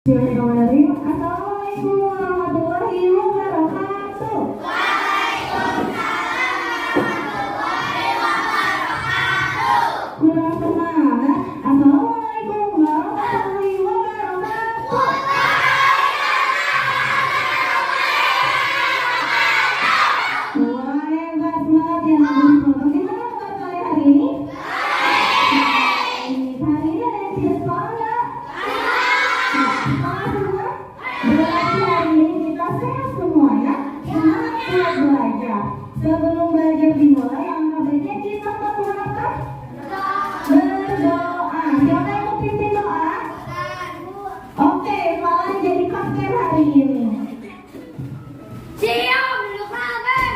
Bismillahirrahmanirrahim. Assalamualaikum warahmatullahi wabarakatuh. Kurang semangat. Assalamualaikum warahmatullahi wabarakatuh. Wah, hebat semangat ya. Bagaimana kabar kalian hari ini? Hari ini ada yang tidak semangat? Semangat semua? Berarti hari ini kita sehat semua ya. Semangat buat belajar. Sebelum belajar dimulai, alangkah baiknya kita melakukan berdoa. Siapa yang mau pimpin doa? Oke, kalian jadi kapten hari ini. Siap duduk rapat.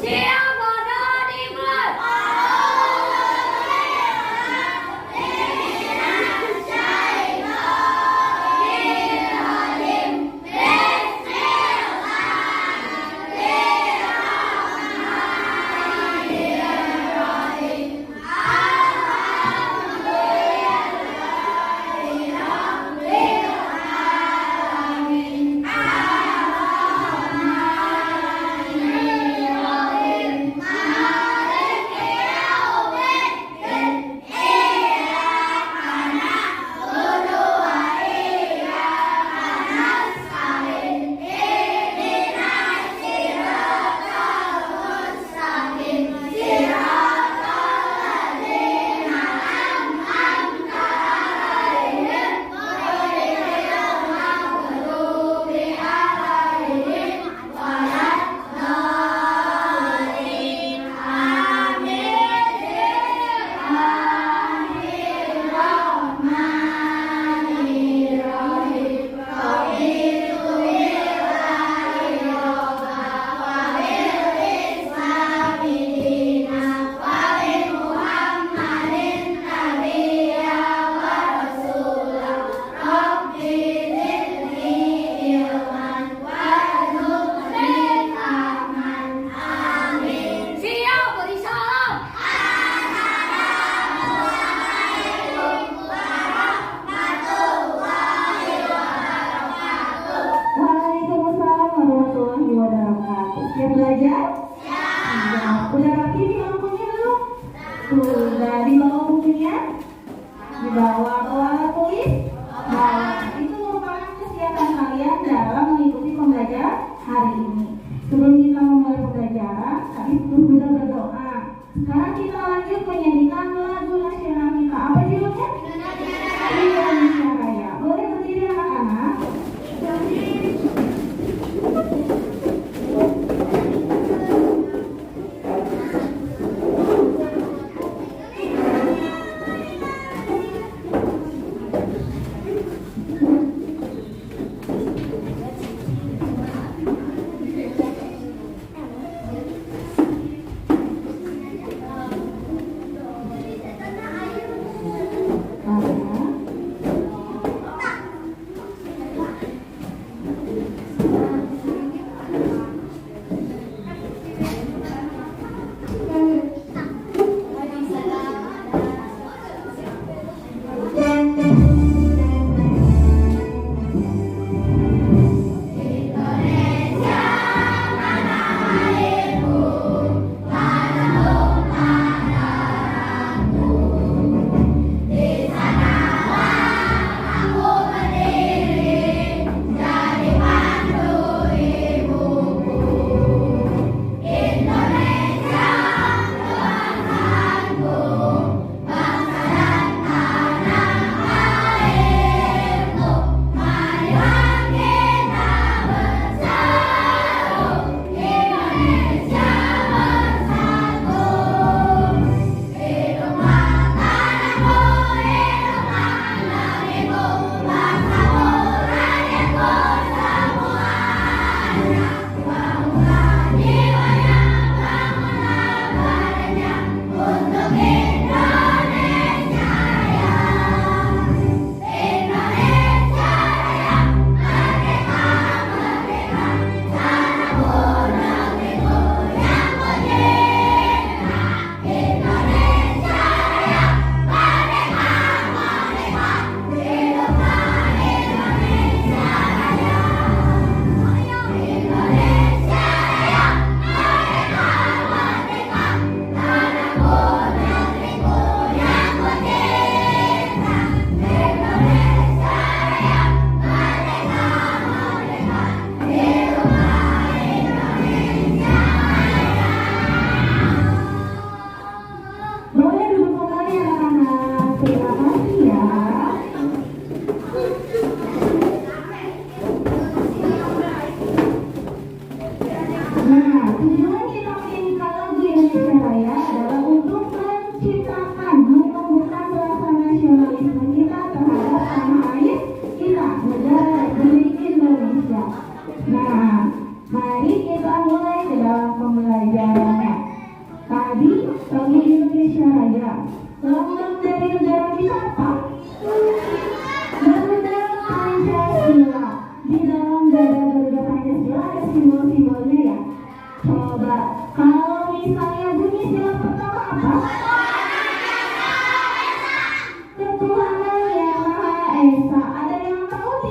Siap bodoh dimulai.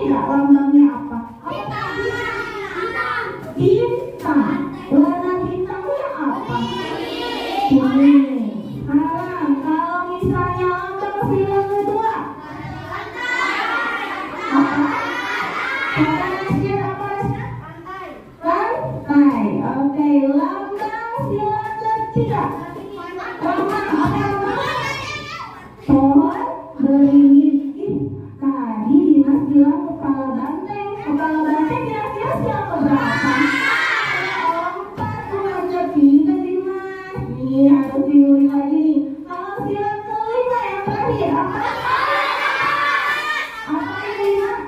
tidak lambangnya apa? Bintang. Warna bintangnya apa? Kuning. Sekarang kalau misalnya lambang film kedua apa? Pantai apa? Pantai. Oke, lambang film ketiga. Lambang apa? Pohon beringin. Tadi Dimas bilang kepala banteng. Kepala banteng kira-kira siapa berapa? Empat. Aja pintar Dimas. Nih harus diulang lagi nih. Kalau silang kelima yang terakhir apa? Apa ini Dimas?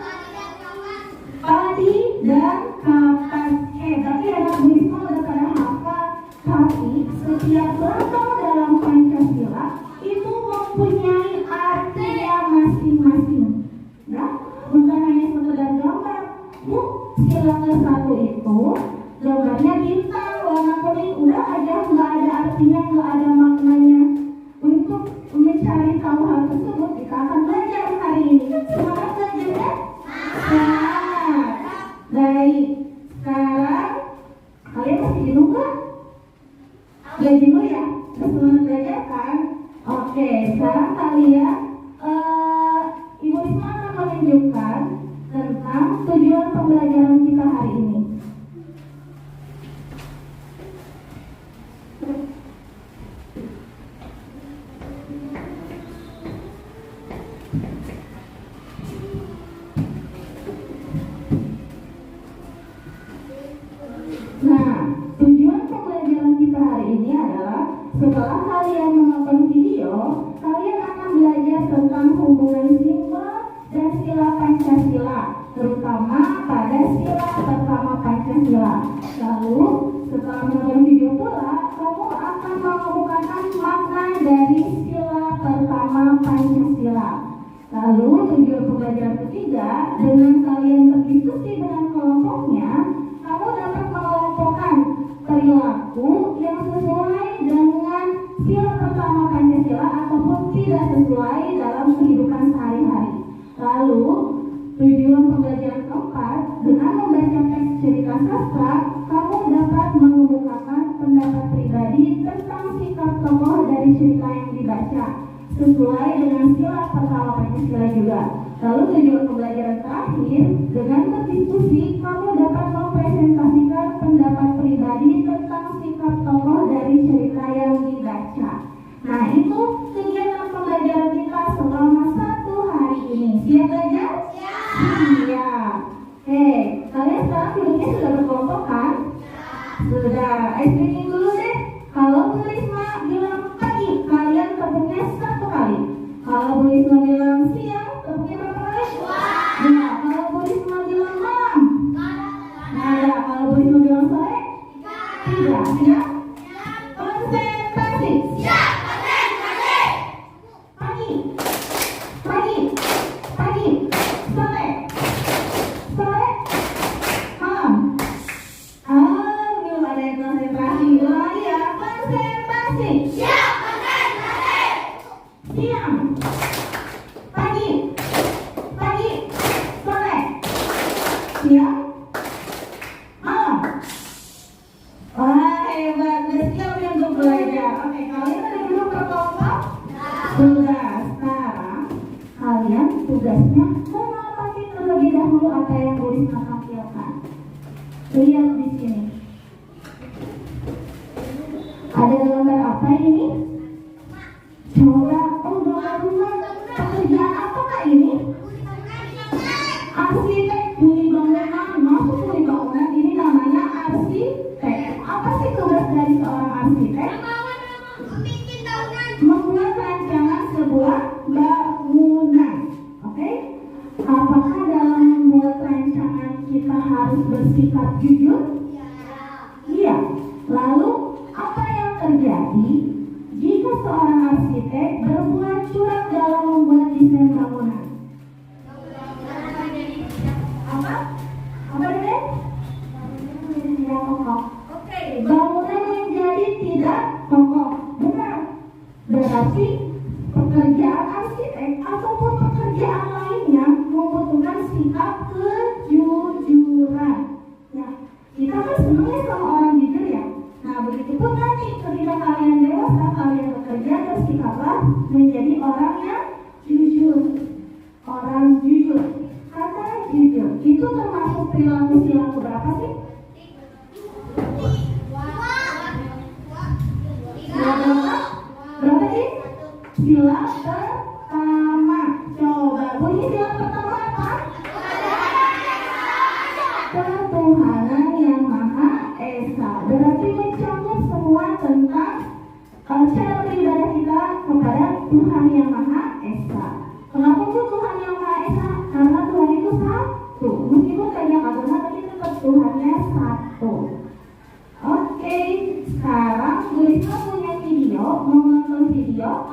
Padi dan kapas. Tapi anak Burisma udah pada hafal. Tapi setiap lambang dalam Pancasila itu mempunyai artinya masing-masing. Nah, bukan hanya sekedar gambar. Bu, silang ke satu itu gambarnya bintang warna kuning, udah aja, nggak ada artinya, nggak ada maknanya. Untuk mencari tahu hal tersebut kita akan belajar hari ini. Semangat belajarnya? Semangat. Baik, sekarang kalian masih jenuh nggak? Gak jenuh ya? Semangat belajar kan? Oke, sekarang kalian Ibu Risma akan menunjukkan tentang tujuan pembelajaran kita hari ini. Nah, tujuan pembelajaran kita hari ini adalah setelah kalian menonton video, kalian akan belajar tentang hubungan simbol dan sila Pancasila, terutama pada sila pertama Pancasila. Lalu, setelah menonton video pula, kamu akan mengemukakan makna dari sila pertama Pancasila. Lalu, tujuan pembelajaran ketiga, dengan kalian berdiskusi dengan kelompoknya, kamu dapat mengelompokkan perilaku yang sesuai dengan sila pertama Pancasila ataupun tidak sesuai dalam kehidupan sehari-hari. Lalu, tujuan pembelajaran keempat, dengan membaca teks cerita sastra, kamu dapat mengemukakan pendapat pribadi tentang sikap tokoh dari cerita yang dibaca, sesuai dengan sila pertama Pancasila juga. Lalu tujuan pembelajaran terakhir, dengan berdiskusi, kamu dapat mempresentasikan pendapat pribadi tentang sikap tokoh dari cerita yang dibaca. Nah, itu kegiatan pembelajaran kita selama 1 hari ini. Siap belajar? Siap. Kalian sekarang duduknya sudah berkelompok kan? Sudah. Speaking dulu deh. Kalau Bu Risma bilang pagi, kalian tepuknya 1 kali. Kalau Bu Risma bilang siang, tepuknya berapa kali? Nah, kalau Bu Risma bilang malam? Nah, kalau Bu Risma bilang sore? 3. Siap? Konsentrasi. Siap, konsentrasi. Pagi, pagi, pagi, sore, sore, malam. Belum ada yang konsentrasi. Lagi ya, konsentrasi. Siap, konsentrasi. Siang, pagi, pagi, sore, siang, malam. Wah, hebat, bersiap untuk belajar. Oke, kalian ada dulu berkelompok? Sudah. Sekarang kalian tugasnya mengamati terlebih dahulu apa yang Bu Risma tampilkan. Lihat di sini. Ada gambar apa ini? Coba, gambar rumah. Pekerjaan apakah ini? Arsitek kuli bangunan. Masuk kuli bangunan, ini namanya arsitek. Apa sih tugas dari seorang arsitek? Bikin bangunan. Membuat rancangan sebuah bangunan. Oke? Apakah dalam membuat rancangan kita harus bersikap jujur? Iya. Lalu apa yang terjadi jika seorang arsitek berbuat curang dalam membuat desain bangunan? Apa? Apa deh? Tidak kokoh. Oke, bangunan menjadi tidak kokoh. Benar. Berarti pekerjaan arsitek ataupun pekerjaan lainnya membutuhkan sikap sila berapa sih? Sila berapa? Berapa sih? Sila pertama. Coba bunyi sila pertama apa? Ketuhanan yang Maha Esa. Berarti mencakup semua tentang cara beribadah kita kepada Tuhan yang Maha Esa. Kenapa tuh Tuhan yang Maha Esa? Karena Tuhan itu satu. Meskipun banyak agama, tapi tetap Tuhannya satu. Oke, sekarang Bu Risma punya video. Mau nonton video?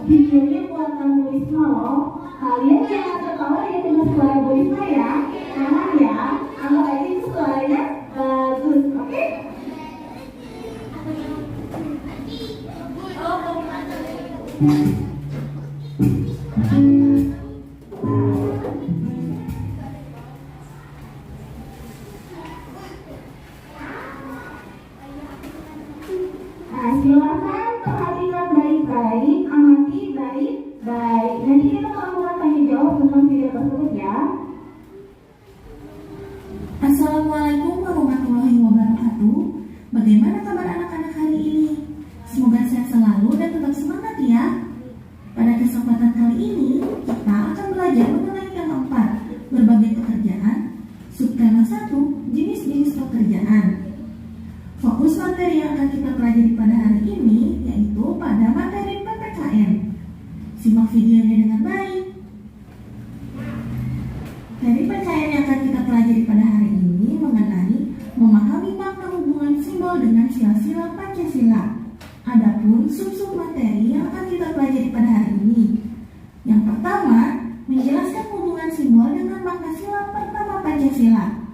Videonya buatan Bu Risma loh. Kalian jangan ketawa ya dengan suara Bu Risma ya. Jangan ya. Anggap aja itu suaranya bagus. Oke? Nah, silakan perhatikan baik-baik, amati baik-baik. Nanti kita melakukan tanya jawab tentang video tersebut ya. Assalamualaikum warahmatullahi wabarakatuh. Bagaimana kabar anak-anak hari ini? Semoga sehat selalu dan tetap semangat ya. Pada kesempatan kali ini, kita akan belajar mengenai tema 4, berbagai pekerjaan, subtema 1, jenis-jenis pekerjaan. Fokus materi yang akan kita pelajari pada hari ini yaitu pada materi PPKN. Simak videonya dengan baik. Materi PPKN yang akan kita pelajari pada hari ini mengenai memahami makna hubungan simbol dengan sila-sila Pancasila. Adapun sub-sub materi yang akan kita pelajari pada hari ini. Yang pertama, menjelaskan hubungan simbol dengan makna sila pertama Pancasila.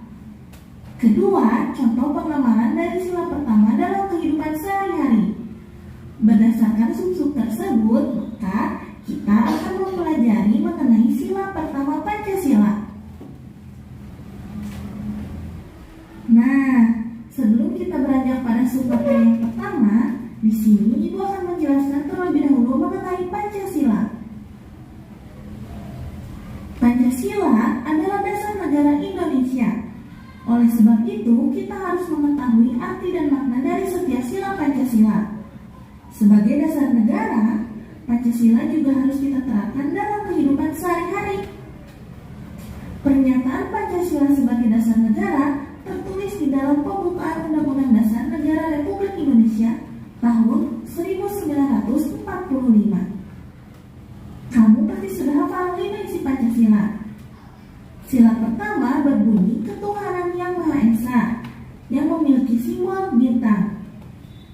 Kedua, contoh penglamaran dari sila pertama dalam kehidupan sehari-hari. Berdasarkan sub-sub tersebut, maka kita akan mempelajari mengenai sila pertama Pancasila. Nah, sebelum kita beranjak pada sub materi yang pertama, di sini Ibu akan menjelaskan terlebih dahulu mengenai Pancasila. Pancasila adalah dasar negara Indonesia. Oleh sebab itu, kita harus mengetahui arti dan makna dari setiap sila Pancasila. Sebagai dasar negara, Pancasila juga harus kita terapkan dalam kehidupan sehari-hari. Pernyataan Pancasila sebagai dasar negara tertulis di dalam pembukaan Undang-Undang Dasar Negara Republik Indonesia tahun 1945. Kamu pasti sudah hafal 5 isi Pancasila. Sila pertama berbunyi ketuhanan yang Maha Esa yang memiliki simbol bintang.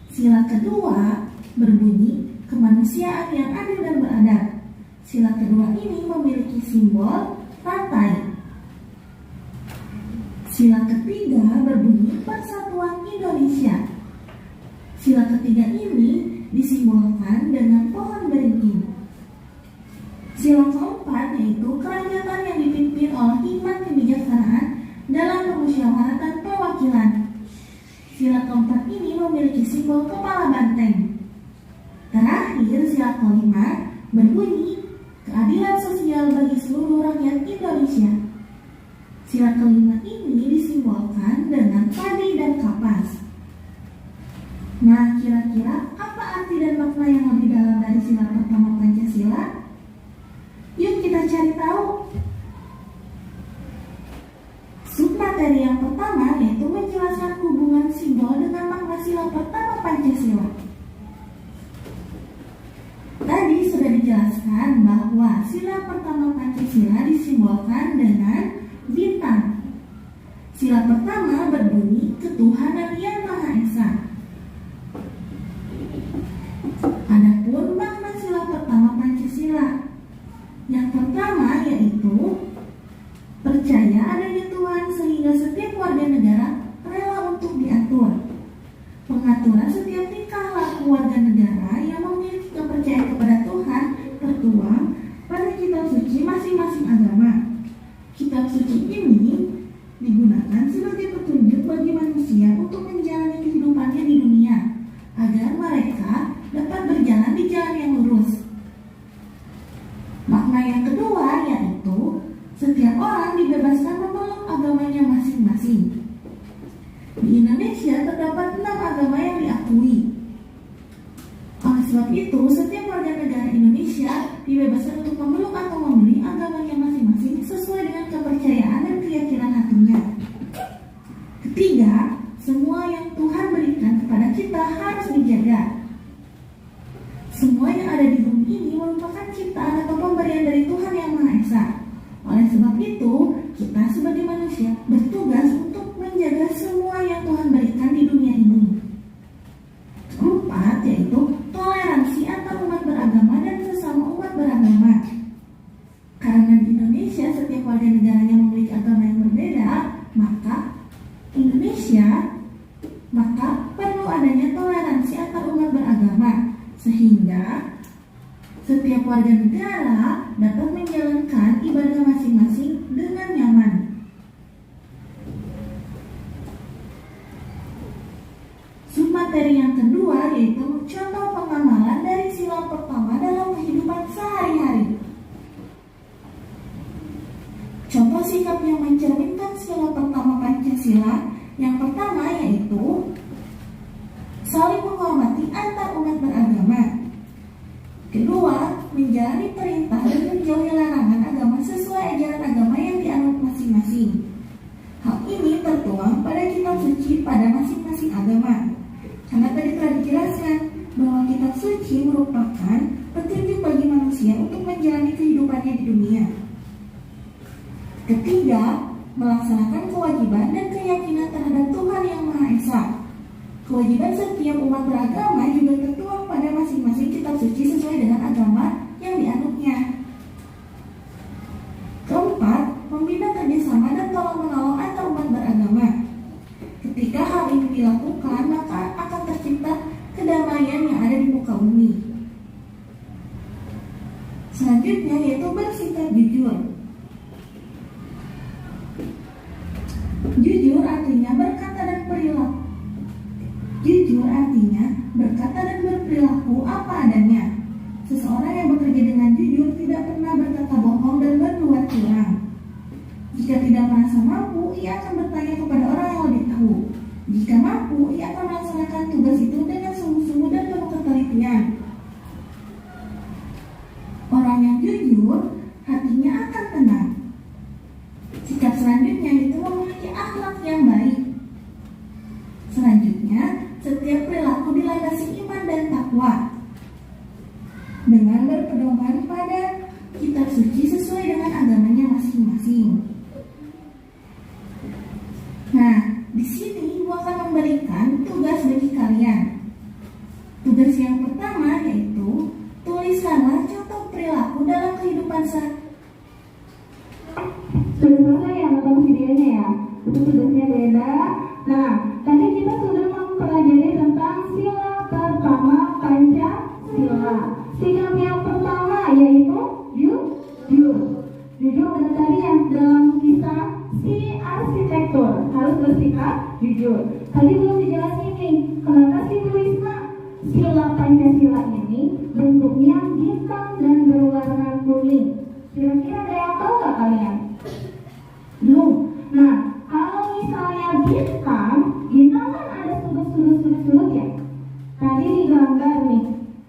Sila kedua berbunyi kemanusiaan yang adil dan beradab. Sila kedua ini memiliki simbol rantai. Sila ketiga berbunyi persatuan Indonesia. Sila ketiga ini disimbolkan dengan pohon beringin. Sila keempat yaitu kerajaan yang dipimpin oleh hikmat kebijaksanaan dalam permusyawaratan perwakilan. Sila keempat ini memiliki simbol kepala banteng. Terakhir, sila kelima berbunyi keadilan sosial bagi seluruh rakyat Indonesia. Sila kelima ini disimbolkan dengan padi dan kapas. Nah, kira-kira apa arti dan makna yang lebih dalam dari sila pertama Pancasila? Yuk kita cari tahu. Submateri yang pertama yaitu menjelaskan hubungan simbol dengan makna sila pertama Pancasila. Tadi sudah dijelaskan bahwa sila pertama Pancasila disimbolkan dengan bintang. Sila pertama berbunyi ketuhanan yang Maha Esa. Adapun makna sila pertama Pancasila yang pertama yaitu percaya adanya Tuhan sehingga setiap warga negara rela untuk diatur. Pengaturan setiap tingkah laku warga negara yang memiliki kepercayaan kepada Tuhan tertuang pada kitab suci masing-masing agama. Kitab suci ini digunakan sebagai petunjuk bagi manusia untuk menjalani kehidupannya di dunia agar mereka dapat berjalan di jalan yang lurus. Makna yang kedua yaitu setiap orang dibebaskan memeluk agama agamanya masing-masing. Di Indonesia terdapat 6 agama yang diakui. Oleh sebab itu, setiap warga negara Indonesia dibebaskan untuk memeluk atau memilih agamanya masing-masing sesuai dengan kepercayaan dan keyakinan hatinya. Ketiga, semua yang Tuhan berikan kepada kita harus dijaga. Semua yang ada di bumi ini merupakan ciptaan atau pemberian dari Tuhan Yang Maha Esa. Oleh sebab itu, kita sebagai manusia bertugas untuk menjaga semua yang Tuhan berikan di dunia ini. Keempat, yaitu toleransi antar umat beragama dan sesama umat beragama. Karena di Indonesia setiap warga negaranya memiliki agama yang berbeda, maka perlu adanya toleransi antar umat beragama, sehingga setiap warga negara dapat menjalankan ibadah masing-masing dengan nyaman. Submateri yang kedua yaitu contoh pengamalan dari sila pertama dalam kehidupan sehari-hari. Contoh sikap yang mencerminkan sila pertama Pancasila yang pertama yaitu saling menghormati antar umat beragama. Kedua, menjalani perintah dan menjauhi larangan agama sesuai ajaran agama yang dianut masing-masing. Hal ini tertuang pada kitab suci pada masing-masing agama. Karena tadi telah dijelaskan bahwa kitab suci merupakan petunjuk bagi manusia untuk menjalani kehidupannya di dunia. Ketiga, melaksanakan kewajiban dan keyakinan terhadap Tuhan Yang Maha Esa. Kewajiban setiap umat beragama juga tertuang pada masing-masing kitab suci sesuai dengan agama yang dianutnya. Keempat, membina kerjasama dan tolong-menolong antar umat beragama. Ketika hal ini dilakukan, maka akan tercipta kedamaian yang ada di muka bumi. Selanjutnya yaitu bersikap jujur. Jujur artinya berkata dan berperilaku apa adanya. Seseorang yang bekerja dengan jujur tidak pernah berkata bohong dan berbuat curang. Jika tidak merasa mampu, ia akan bertanya kepada orang yang lebih tahu. Jika mampu, ia akan melaksanakan tugas itu dengan sungguh-sungguh dan penuh ketelitian. Orang yang jujur, hatinya akan tenang. Sikap selanjutnya itu memiliki akhlak yang baik. Selanjutnya, setiap perilaku dilandasi iman dan takwa dengan berpedoman pada kitab suci sesuai dengan agamanya masing-masing. Nah, di sini gua akan memberikan tugas bagi kalian. Tugas yang pertama yaitu tuliskanlah contoh perilaku dalam kehidupan sehari. Sudah selesai ya nonton videonya ya? Itu tugasnya beda. Nah, tadi kita sudah mempelajari tentang sila pertama Pancasila. Sikap yang pertama yaitu jujur. Jujur dan tadi yang dalam kisah si arsitektur harus bersikap jujur. Tadi belum dijelasin nih, kenapa sih Bu Risma sila Pancasila ini bentuknya bintang dan berwarna kuning? Kira-kira ada yang tahu nggak kalian? Belum. Nah, kalau misalnya bintang kan ada sudut-sudut ya. Tadi digambar nih,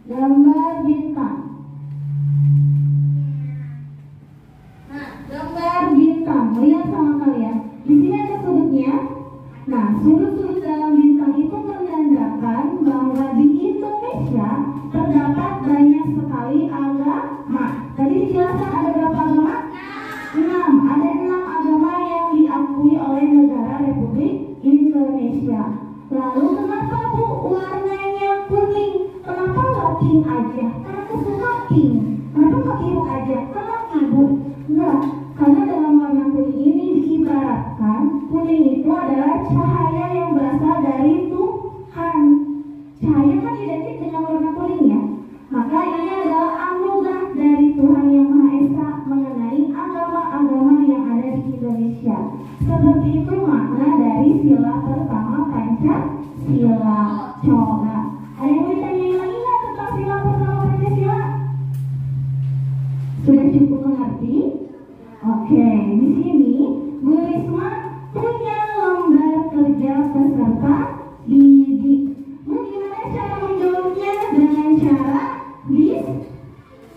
gambar bintang. Nah, gambar bintang, lihat sama kalian. Di sini ada sudutnya. Nah, sudut-sudut dalam bintang itu menandakan bahwa di Indonesia terdapat banyak sekali agama. Tadi dijelaskan ada berapa agama? 6. Ada 6 agama yang diakui oleh negara Republik Indonesia. Lalu kenapa Bu warnanya kuning? Kenapa nggak pink aja? Karena aku suka pink. Kenapa nggak biru aja? Kenapa Ibu? Enggak, karena dalam warna kuning ini diibaratkan kuning itu adalah cahaya yang berasal dari Tuhan. Cahaya kan identik dengan warna kuning ya. Maka ini adalah anugerah dari Tuhan Yang Maha Esa mengenai agama-agama yang ada di Indonesia. Seperti itu makna dari sila pertama Pancasila. Coba, ada yang mau ditanyain lagi nggak tentang sila pertama Pancasila? Sudah cukup mengerti? Oke, di sini Bu Risma punya lembar kerja peserta didik. Bagaimana cara menjawabnya? Dengan cara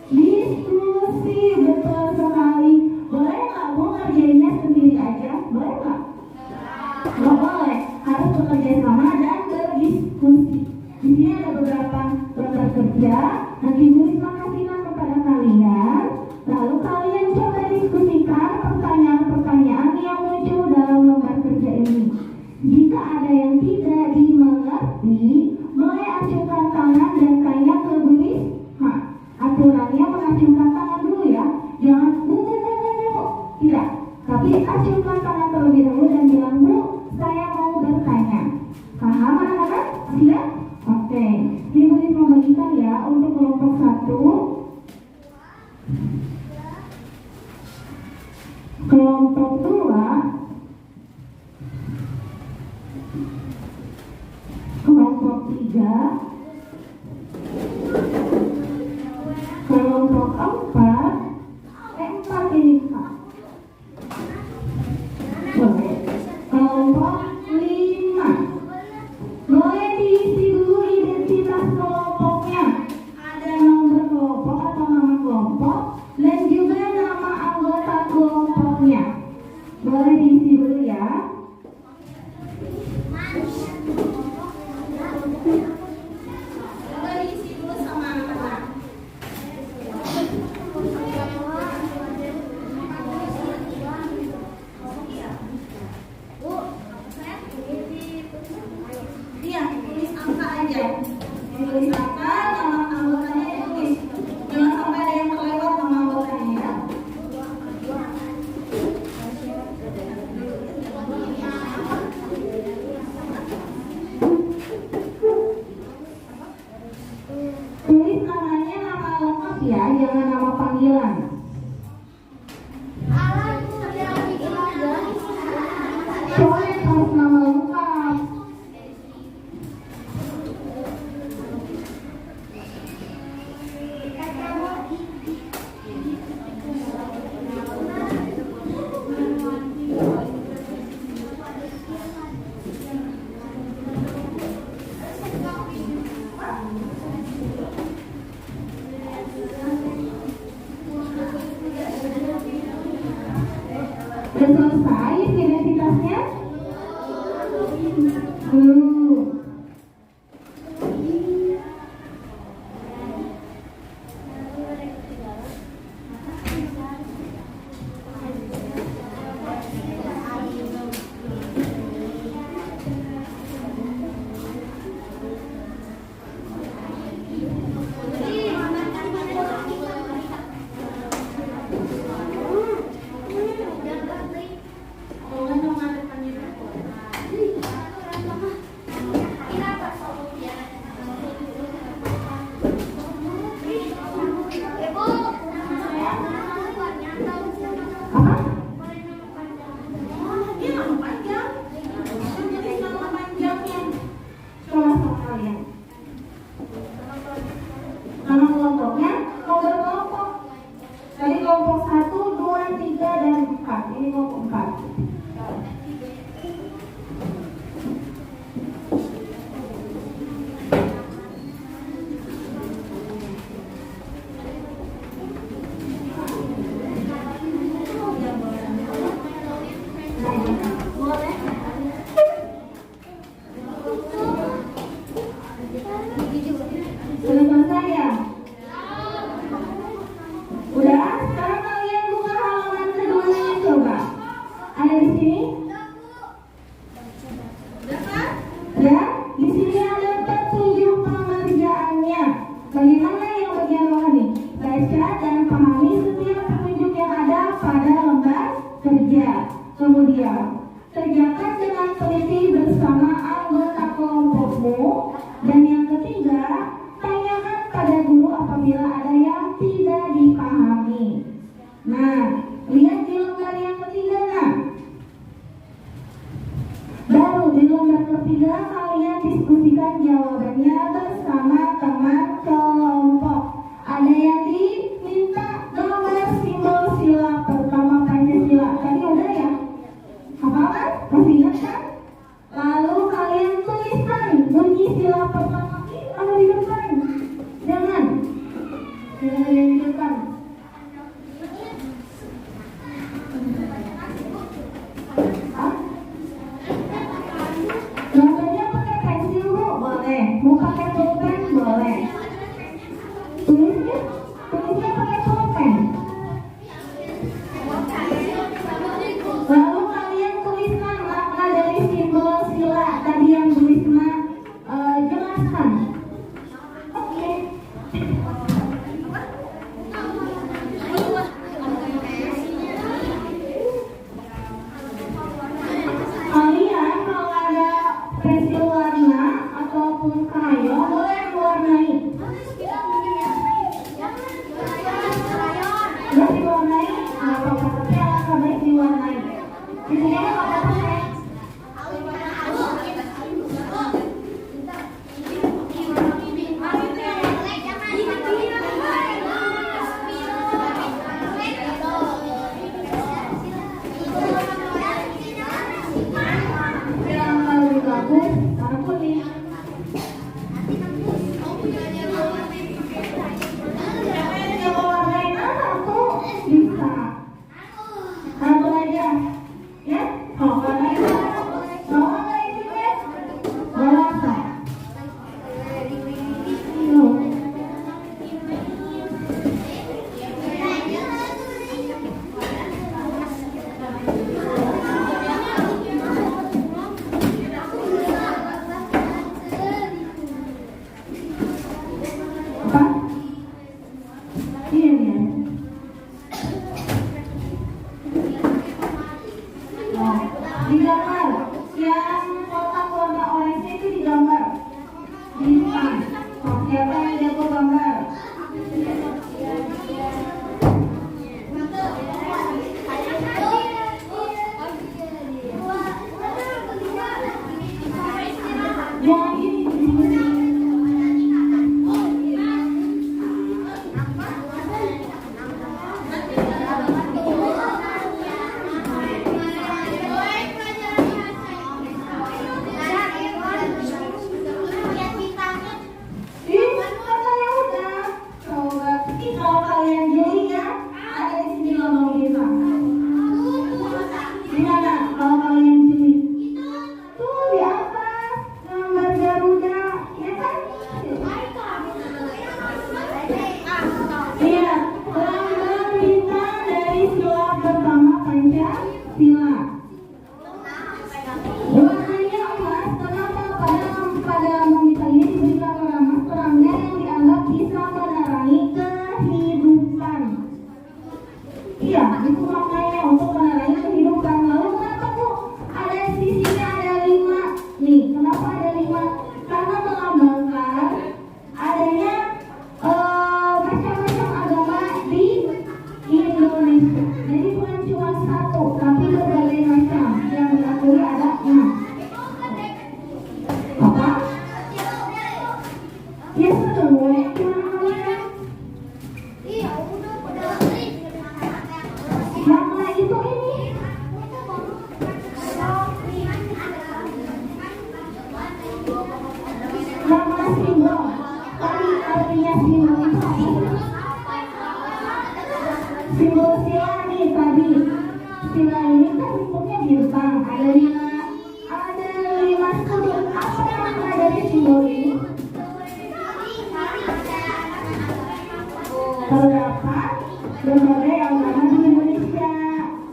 diskusi. Betul sekali. Boleh nggak Bu ngerjainnya sendiri aja? Boleh nggak? Nggak boleh. Harus bekerja sama dan berdiskusi. Di sini ada beberapa lembar kerja. Nanti Bu Risma kasihkan kepada kalian. Lalu kalian coba diskusikan pertanyaan-pertanyaan yang muncul dalam lembar kerja ini. Jika ada yang tidak dimengerti, boleh acungkan tangan dan tanya ke Bu Risma. Aturannya mengacungkan tangan dulu ya. Jangan bu. Tidak. Tapi acungkan tangan terlebih dahulu dan bilang, Bu, saya mau bertanya. Paham anak-anak? Siap? Oke. Ini Bu Risma bagikan ya untuk kelompok 1. Kelompok 2, kelompok 3, kelompok 4, 4 ini Kak. Boleh. Kelompok 5. Boleh diisi dulu identitas kelompoknya. Ada nomor kelompok atau nama kelompok dan juga nama anggota kelompoknya. Boleh diisi dulu ya. Boleh diisi dulu sama anak-anak. Iya, tulis angka aja. Tulis angka, nama anggotanya tulis. Jangan sampai ada yang kelewat nama anggotanya ya. Tulis namanya nama lengkap ya, jangan nama panggilan. Soalnya harus nama lengkap. Udah selesai identitasnya? Nama kelompoknya, nomor kelompok. Tadi kelompok 1, 2, 3, dan 4. Ini kelompok 4. Sudah selesai ya? Udah? Sekarang kalian buka halaman keduanya coba. Ada di sini? Udah kan? Ya, di sini ada petunjuk pengerjaannya. Bagaimana yang bagian bawah nih? Baca dan pahami setiap petunjuk yang ada pada lembar kerja. Kemudian, kerjakan dengan teliti bersama anggota kelompokmu. Dan yang ketiga, tanyakan pada guru apabila ada yang tidak dipahami. Nah, lihat di lembar yang ketiga nah. Baru di lembar ketiga kalian diskusikan jawabannya bersama teman kelompok. Ada yang diminta gambar simbol sila pertama Pancasila. Tadi udah ya? Hafal kan? ataupun krayon boleh diwarnai. Boleh diwarnai, kalau pakai alangkah baik diwarnai. Di sini ada apa pakai? Yang lebih bagus warna kuning. Yang mewarnai satu bisa. Satu aja, ya. Kalau warnai mau warnai juga, boleh tak? Apa? Iya, iya. Nah, digambar. Yang kotak warna oranye itu digambar. Bintang. Oh, siapa yang jago gambar? Yang ini. Kalau kalian jeli ya, ada di sini lambang bintang. Gimana kalau kalian jeli? Tuh di atas gambar Garuda, ya kan? Iya, lambang bintang dari sila pertama Pancasila. Warnanya emas, kenapa pada lambang bintang ini diberikan warna emas? Terangnya yang dianggap bisa menerangi kehidupan. Iya, itu maknanya untuk menerangi kehidupan. Lalu kenapa tuh ada di sini ada 5? Nih, kenapa ada 5? Karena melambangkan adanya macam-macam agama di Indonesia. Jadi bukan cuma satu, tapi berbagai macam. Yang diakui ada 6. Apa? Ya sesuai. Gimana kalian? Yang lain itu ini. Nama simbol. Tadi artinya simbol itu. Simbol sila nih tadi. Sila ini kan bentuknya bintang. Ada 5 sudut. Apa makna dari simbol ini? Terdapat berbagai agama di Indonesia,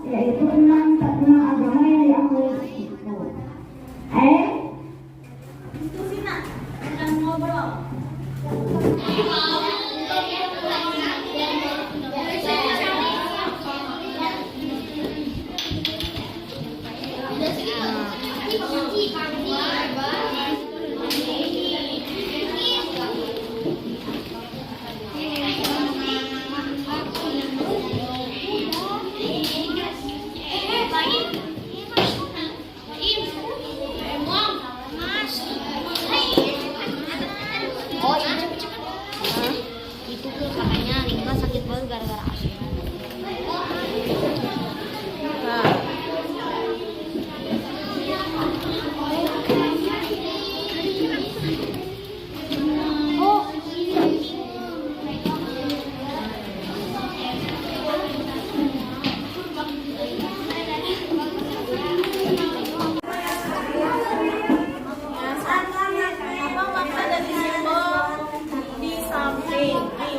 yaitu 6 agama yang diakui. Itu sih nak, sedang ngobrol. Oh iya, itu tuh katanya Ringga sakit banget gara-gara AC.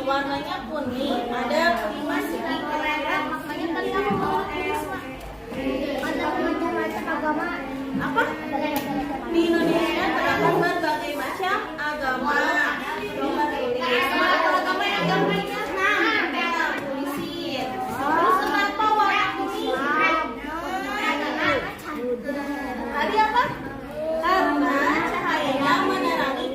Warnanya kuning, ada 5 segi. Makanya tadi aku mau tulis Mak. Ada macam-macam agama. Apa? Di Indonesia terdapat berbagai macam agama. Coba tulis. Semua agama yang agamanya. Nah, tulisin. Terus kenapa warna kuning? Tadi apa? Karena cahayanya menerangi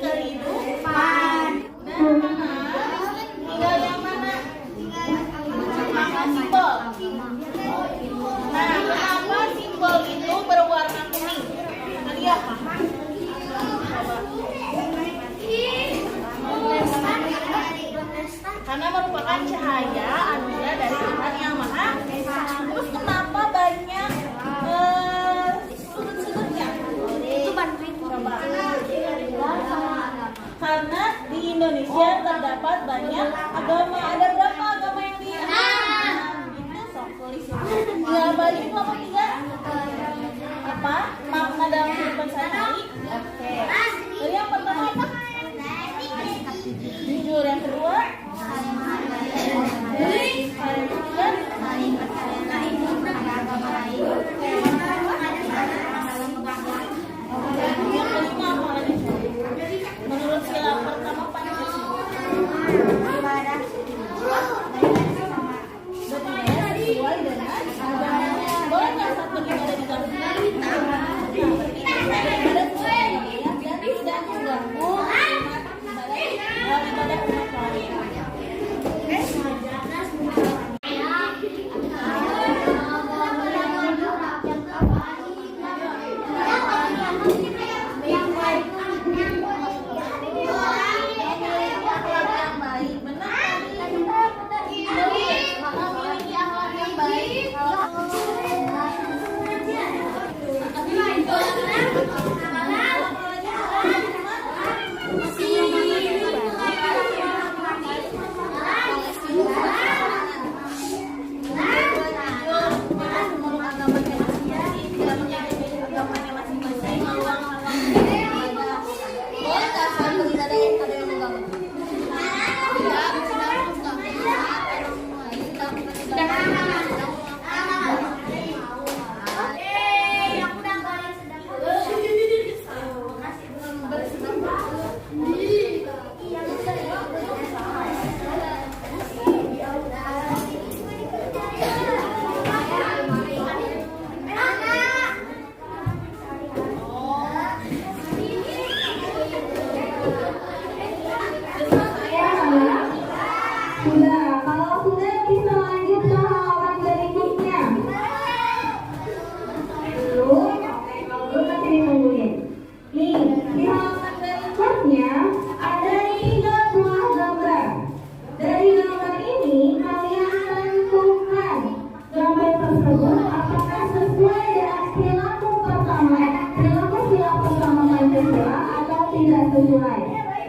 sesuai.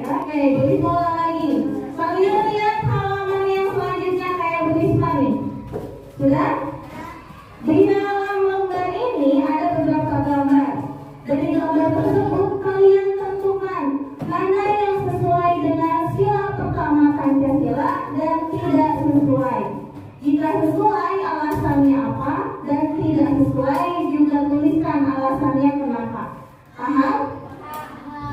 Oke, Bu Risma ulang lagi. Kalian lihat halaman yang selanjutnya kayak Bu Risma nih. Sudah? Di dalam lembar ini ada beberapa gambar. Dari gambar tersebut kalian tentukan mana yang sesuai dengan sila pertama Pancasila dan tidak sesuai. Jika sesuai, alasannya apa, dan tidak sesuai juga tuliskan alasannya kenapa. Paham?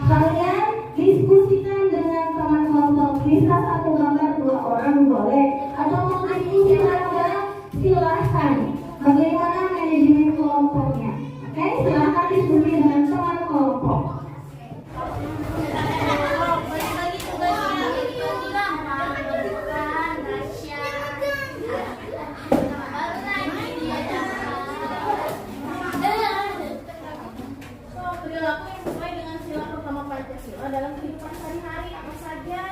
Kalian diskusikan dengan teman kelompok. Bisa satu gambar 2 orang boleh, atau mau diskusi bareng-bareng silahkan. Bagaimana manajemen kelompoknya? Oke, silahkan diskusi dengan teman kelompok. Perilaku yang sesuai dengan sila pertama Pancasila dalam kehidupan sehari-hari apa saja?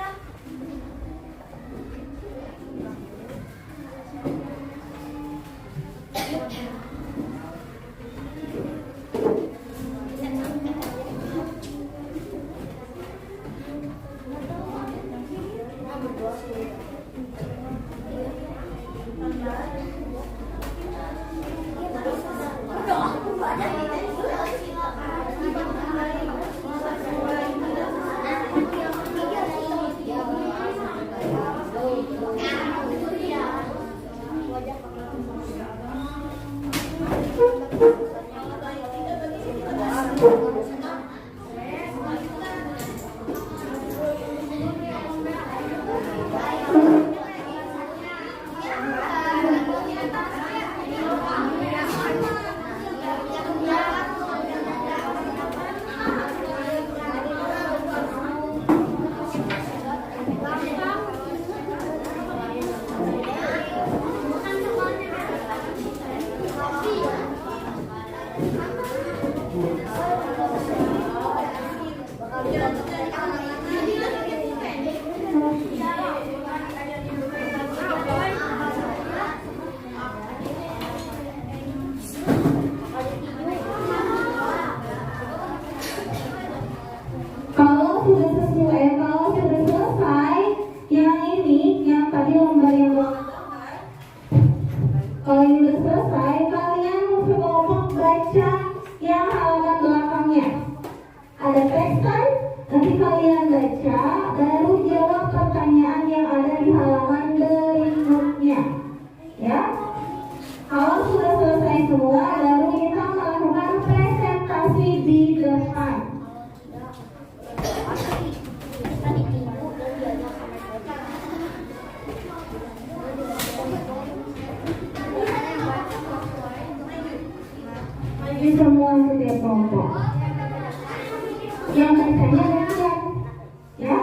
Kalau sudah selesai, yang ini, yang tadi lembar yang kalau ini sudah selesai, kalian sekelompok baca yang halaman belakangnya. Ada teks kan? Nanti kalian baca, baru jawab pertanyaan yang ada di halaman berikutnya. Ya? Kalau sudah selesai semua, baru kita melakukan presentasi di depan. Ini semua setiap kelompok. Yang bacanya gantian, ya.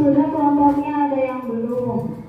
sudah kelompoknya ada yang belum?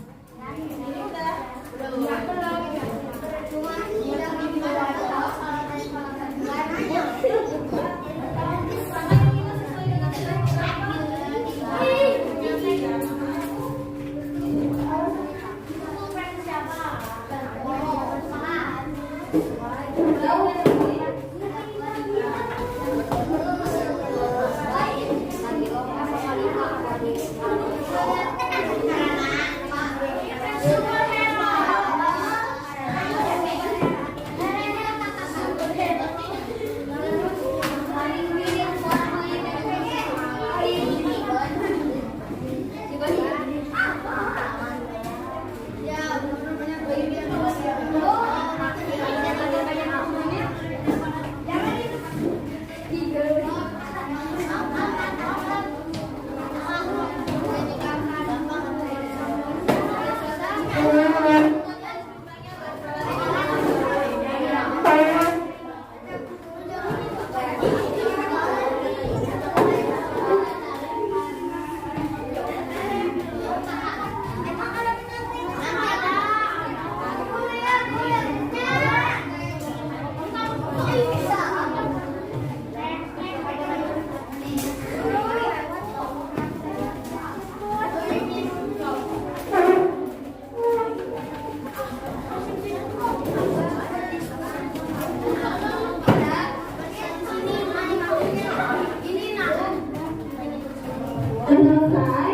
Selesai?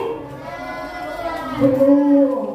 Belum.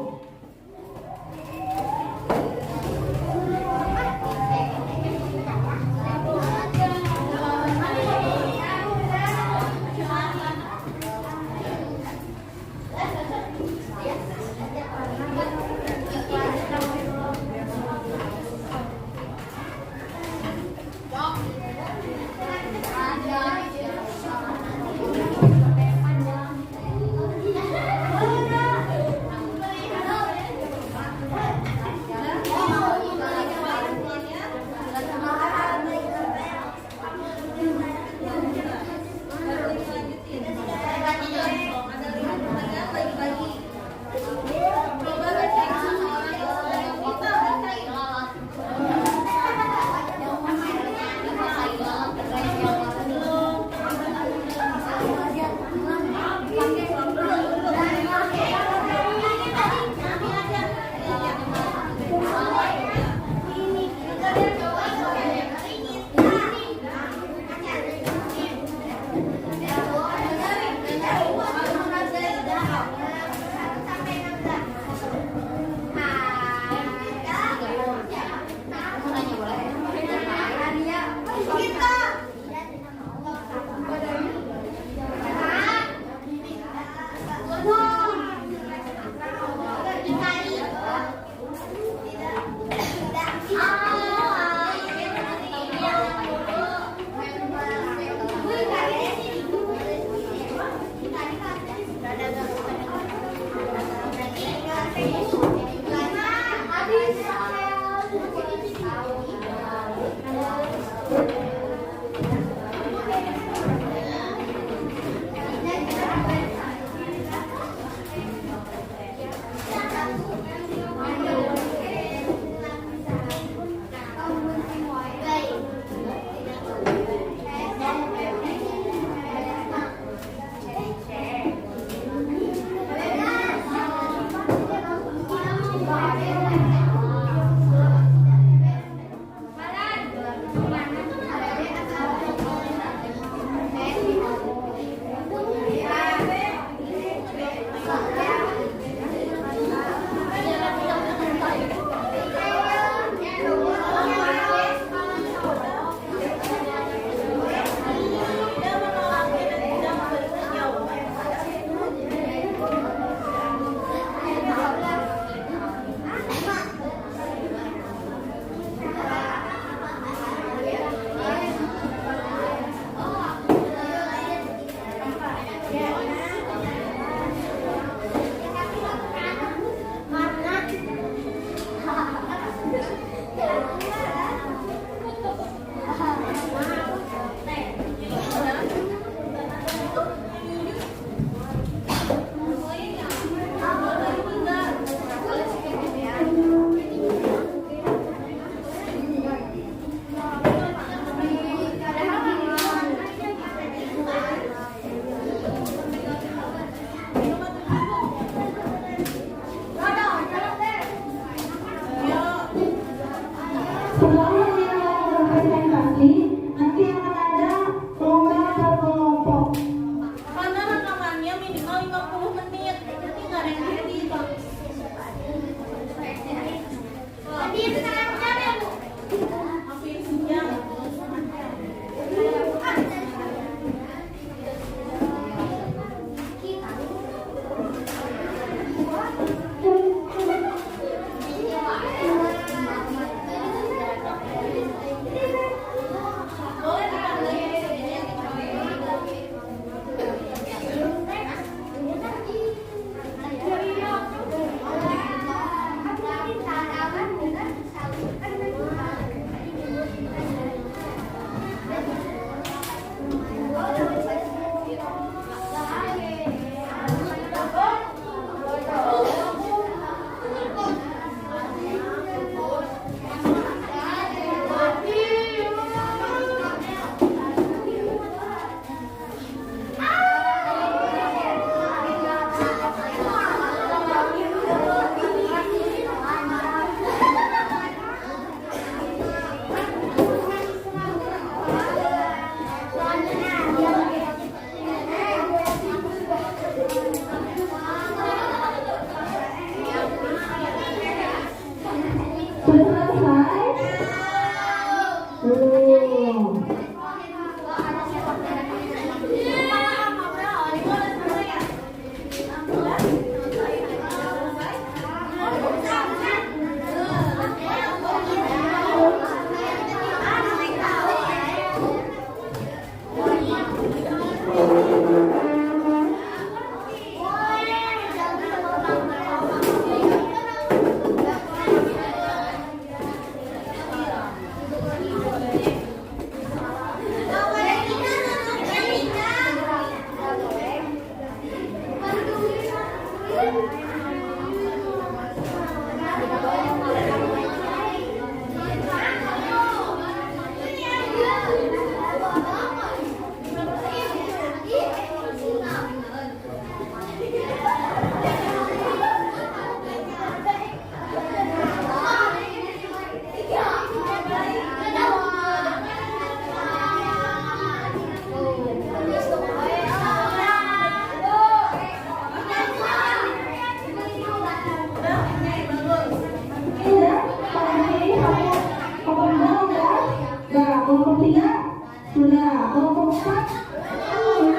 Sudah, kelompok 4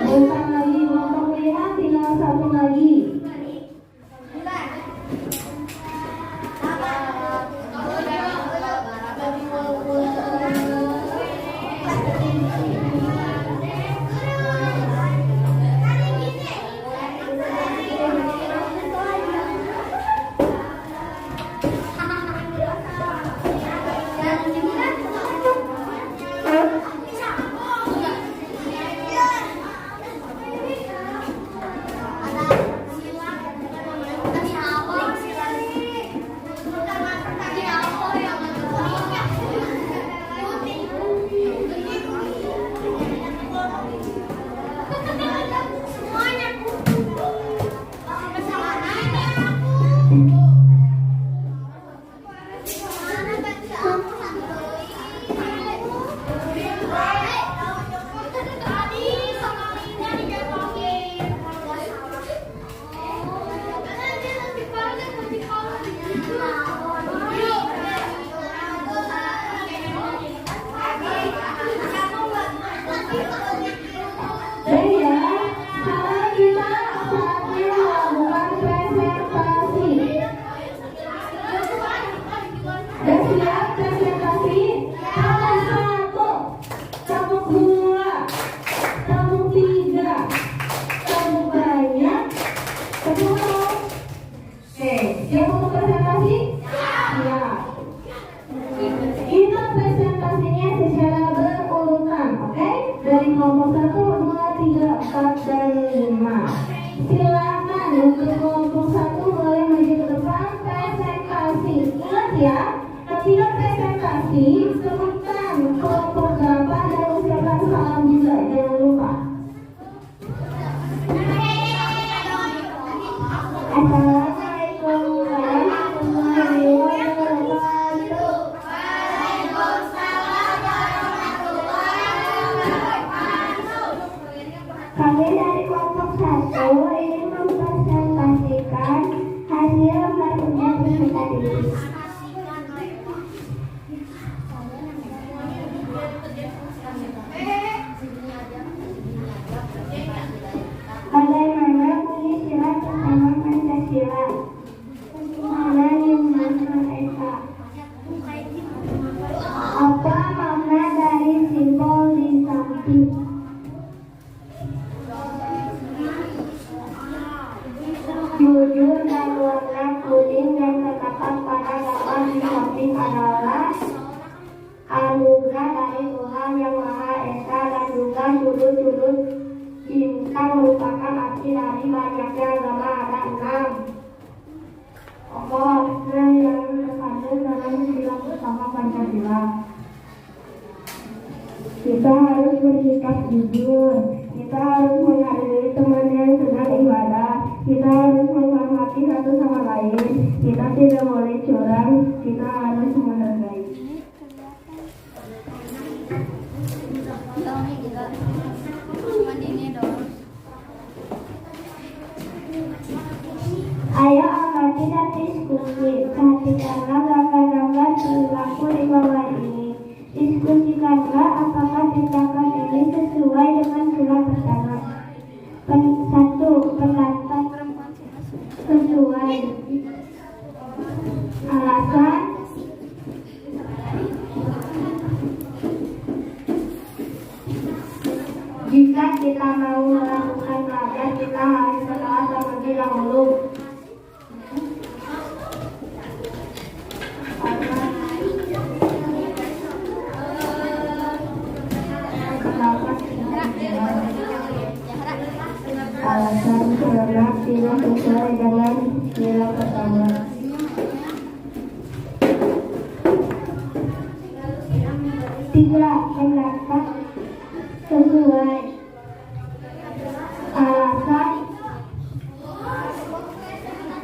bukan lagi, kelompok 5 tinggal satu lagi. Dari kelompok 1, 2, 3, 4, dan 5. Silakan untuk kelompok 1 boleh maju ke depan presentasi. Ingat ya, ketika presentasi sebutkan kelompok berapa dan ucapkan salam juga, jangan lupa. Assalamualaikum warahmatullahi wabarakatuh. Kami dari kelompok 1 ingin mempresentasikan hasil masuknya peserta didik. Bagaimana bunyi sila pertama Pancasila? Mana Yunus Esa? Apa makna dari simbol di samping? Judul dan warna kuning yang terdapat pada gambar di samping adalah anugerah dari Tuhan Yang Maha Esa, dan juga sudut-sudut bintang merupakan arti dari banyaknya agama, ada 6. Allah yang terkandung dalam sila pertama Pancasila. Kita harus bersikap jujur, kita harus menghargai teman yang sedang ibadah, kita harus menghormati satu sama lain, kita tidak boleh curang, kita harus menghargai. Ayo amati dan diskusi, perhatikanlah gambar-gambar perilaku di bawah ini. Diskusikanlah apakah tindakan ini sesuai dengan sila pertama. 1. Pendapat sesuai. Alasan. Jika kita mau melakukan pelajar, kita harus berdoa terlebih dahulu. Alasan karena tidak sesuai dengan sila pertama. Tiga, pendapat sesuai alasan.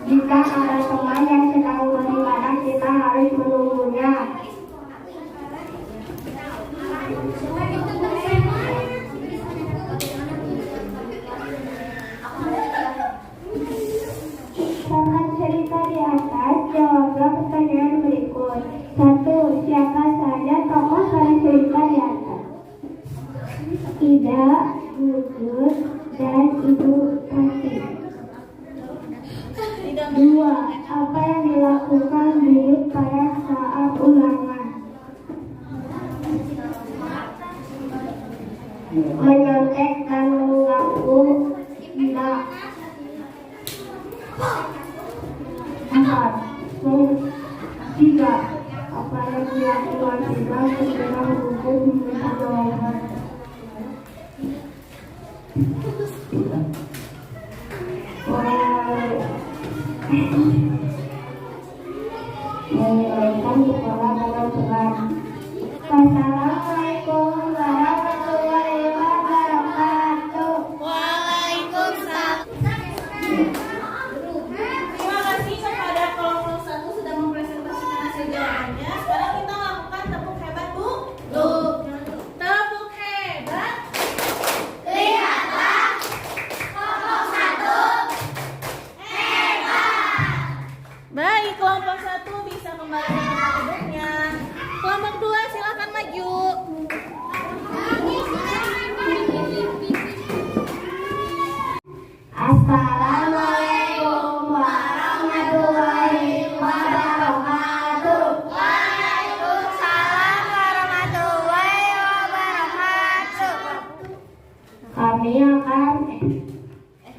Jika ada teman yang sedang beribadah, kita harus menunggunya. Dengan cerita di atas, jawablah pertanyaan berikut. 1. Siapa saja tokoh dari cerita di atas? Ida, Gugus, dan Ibu Tati. 2. Apa yang dilakukan Bilik pada saat ulangan? Menyontek dan mengganggu Ida. 3. Apa yang dilakukan Ida ketika Gugus meminta jawaban? Menyampaikan kepala dengan pelan. Assalamualaikum warahmatullahi wabarakatuh. Waalaikumsalam. Terima kasih kepada kelompok 1 sudah mempresentasikan hasil jawabannya. Sekarang kita lakukan tepuk hebat, Bu. Tepuk hebat. Lihatlah, kelompok 1 hebat. Baik, kelompok 1 bisa kembali ke tempat duduknya. Kelompok 2 silakan maju. Assalamualaikum warahmatullahi wabarakatuh. Waalaikumsalam warahmatullahi wabarakatuh.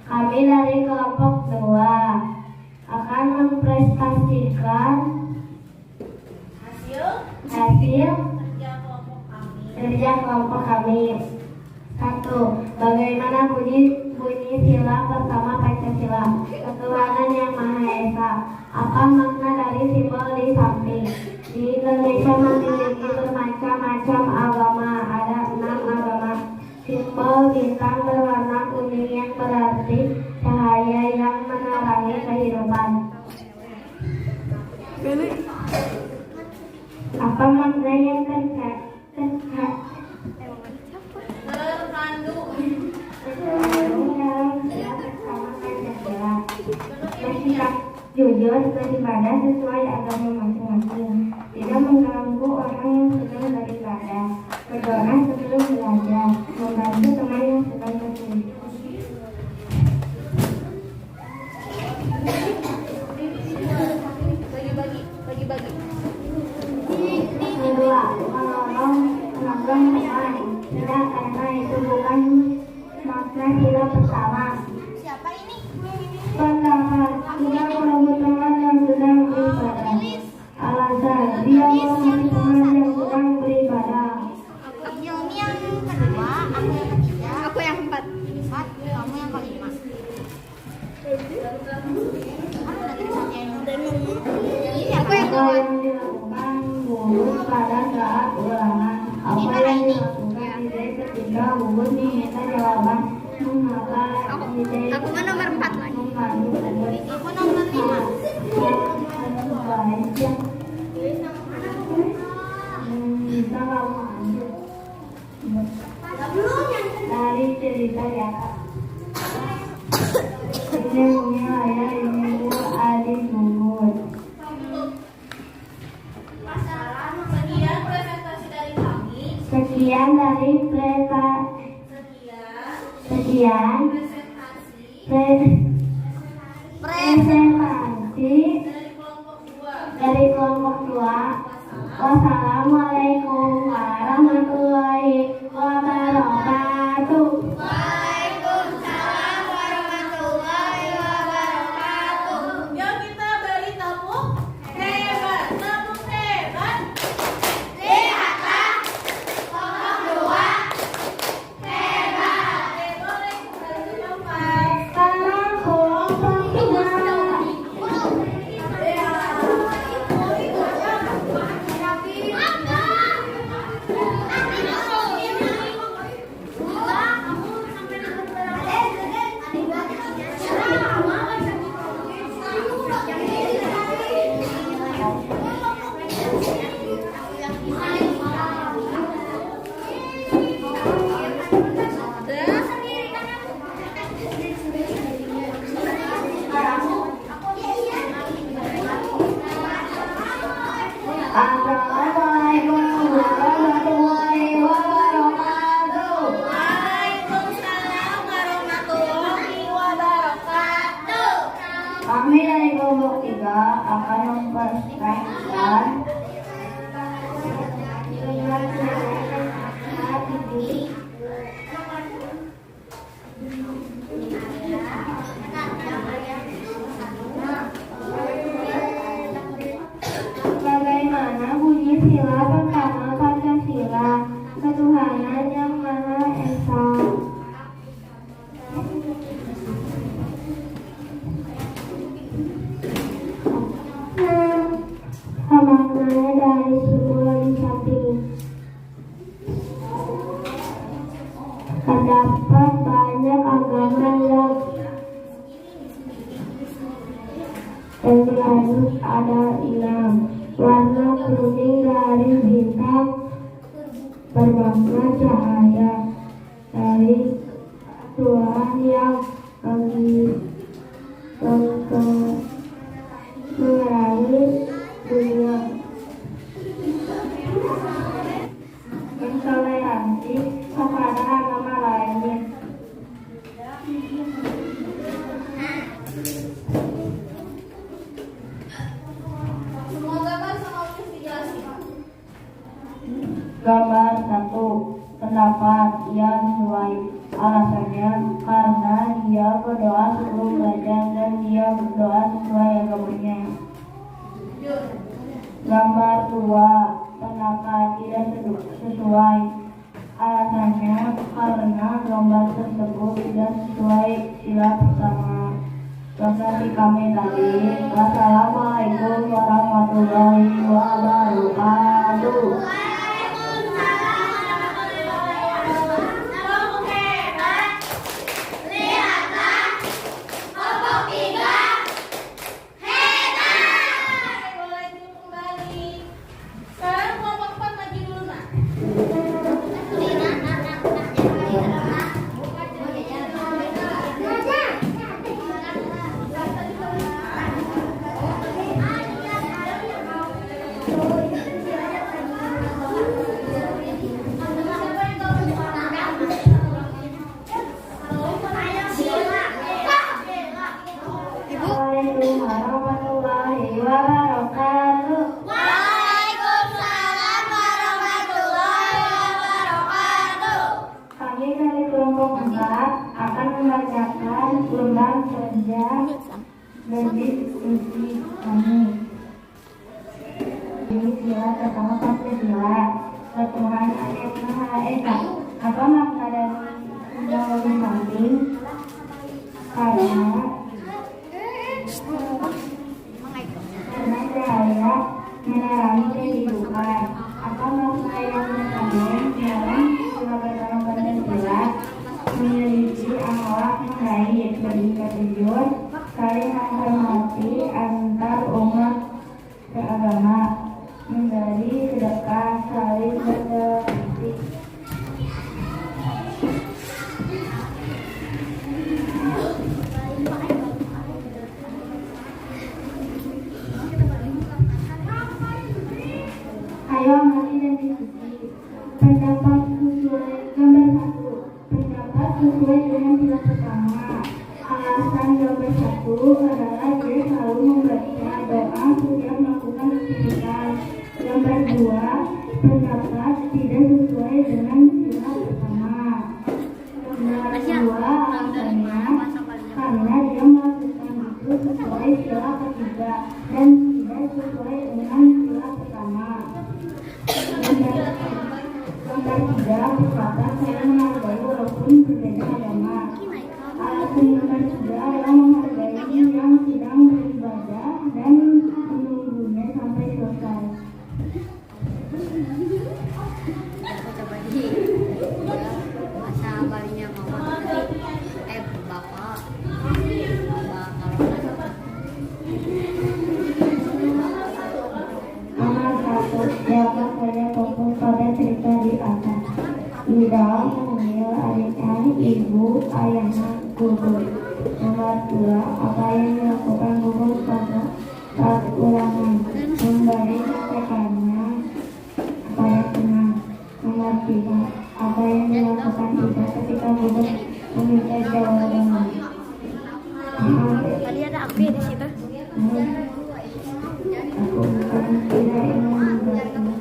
Kami dari kelompok 2 akan mempresentasikan hasil kerja kelompok kami. 1. Bagaimana bunyi sila pertama Pancasila? Ketuhanan Yang Maha Esa. Apa makna dari simbol di samping? Di Indonesia memiliki bermacam-macam agama. Ada 6 agama. Simbol bintang berwarna kuning yang berarti cahaya yang menerangi kehidupan. Apa makna yang terkait? Bersikap jujur, beribadah sesuai agama masing-masing, tidak mengganggu orang yang sedang beribadah, berdoa sebelum belajar, membantu teman yang sedang kesulitan. Bagi-bagi. Kedua, menolong teman, tidak, karena itu bukan makna sila pertama. Siapa ini? Pendapat, tidak menunggu teman yang sedang beribadah. Alasan, dia menghormati teman yang sedang beribadah. Yomi yang kedua, aku yang ketiga. Aku yang keempat. Kamu yang kelima. Aku yang Apa yang dilakukan Gugus pada saat ulangan? Apa yang dilakukan ide ketika Gugus meminta jawaban? Mengapa ide Aku kan nomor 4 lagi. membantu Gugus? Aku nomor 5. Bisa kamu ambil dari cerita di atas. Ini punya ayah, ini bu adik Gugus. Sekian presentasi dari kami. Sekian dari Sekian presentasi dari kelompok 2. Wassalamualaikum warahmatullahi wabarakatuh. Waalaikumsalam warahmatullahi wabarakatuh. Yuk kita beri tepuk hebat. Tepuk hebat. Lihatlah, kelompok 2 hebat. Boleh kembali ke tempat. Karena kelompok 2 Kami dari kelompok 3 akan memperkenalkan bagaimana bunyi sila pertama Pancasila, ketuhanan yang Maha Esa. Maknanya dari sebuah di samping. Terdapat banyak agama yang harus ada 6. Warna kuning dari bintang bermakna cahaya dari Tuhan yang memerangi dunia. Intoleransi kepada agama lainnya. Semua gambar sama tulis dijelasin. Gambar 1. Pendapat yang sesuai. Alasannya karena dia berdoa sebelum belajar dan dia berdoa sesuai agamanya. Gambar 2. Pendapat tidak sesuai. Alasannya karena gambar tersebut tidak sesuai sila pertama. Seperti kami tadi. Wassalamualaikum warahmatullahi wabarakatuh. Boleh duduk kembali. Sekarang kelompok 4 maju dulu, Nak. Waalaikumsalam warahmatullahi wabarakatuh. Waalaikumsalam warahmatullahi wabarakatuh. Kami dari kelompok 4 akan membacakan lembar kerja dan diskusi kami. Ini sila pertama Pancasila, ketuhanan yang Maha Esa. Apa makna dari yang di samping? Karena cahaya menerangi kehidupan. Apa makna yang terkandung dalam sila pertama Pancasila? Memiliki akhlak yang baik, berjujur, saling menghormati antar umat beragama, memberi sedekah, saling bertoleransi. Ayo amati dan diskusi. Pendapat sesuai gambar 1. Pendapat sesuai dengan sila pertama. Alasan gambar 1 adalah dia selalu membaca doa setiap melakukan aktivitas. Gambar 2. Pendapat tidak sesuai dengan sila pertama. Gambar 2 alasannya karena dia melakukan itu sesuai sila ketiga dan tidak sesuai dengan sila pertama. Gambar 3 berkata saya menghargai walaupun berbeda agama. Alasan gambar 3 adalah menghargai yang sedang beribadah dan menunggunya sampai selesai. Masa barunya mama bapak Amal 1. Dapat saya fokus pada cerita di atas. Ida memanggil adiknya ibu, ayahnya gugur. Nomor 2. Apa yang dilakukan gugur pada saat ulangan? Memberi contekannya pada teman. Nomor 3. Apa yang dilakukan kita ketika gugur meminta jawaban? tadi ada api di situ. Aku bukan tidak ingin membuatmu.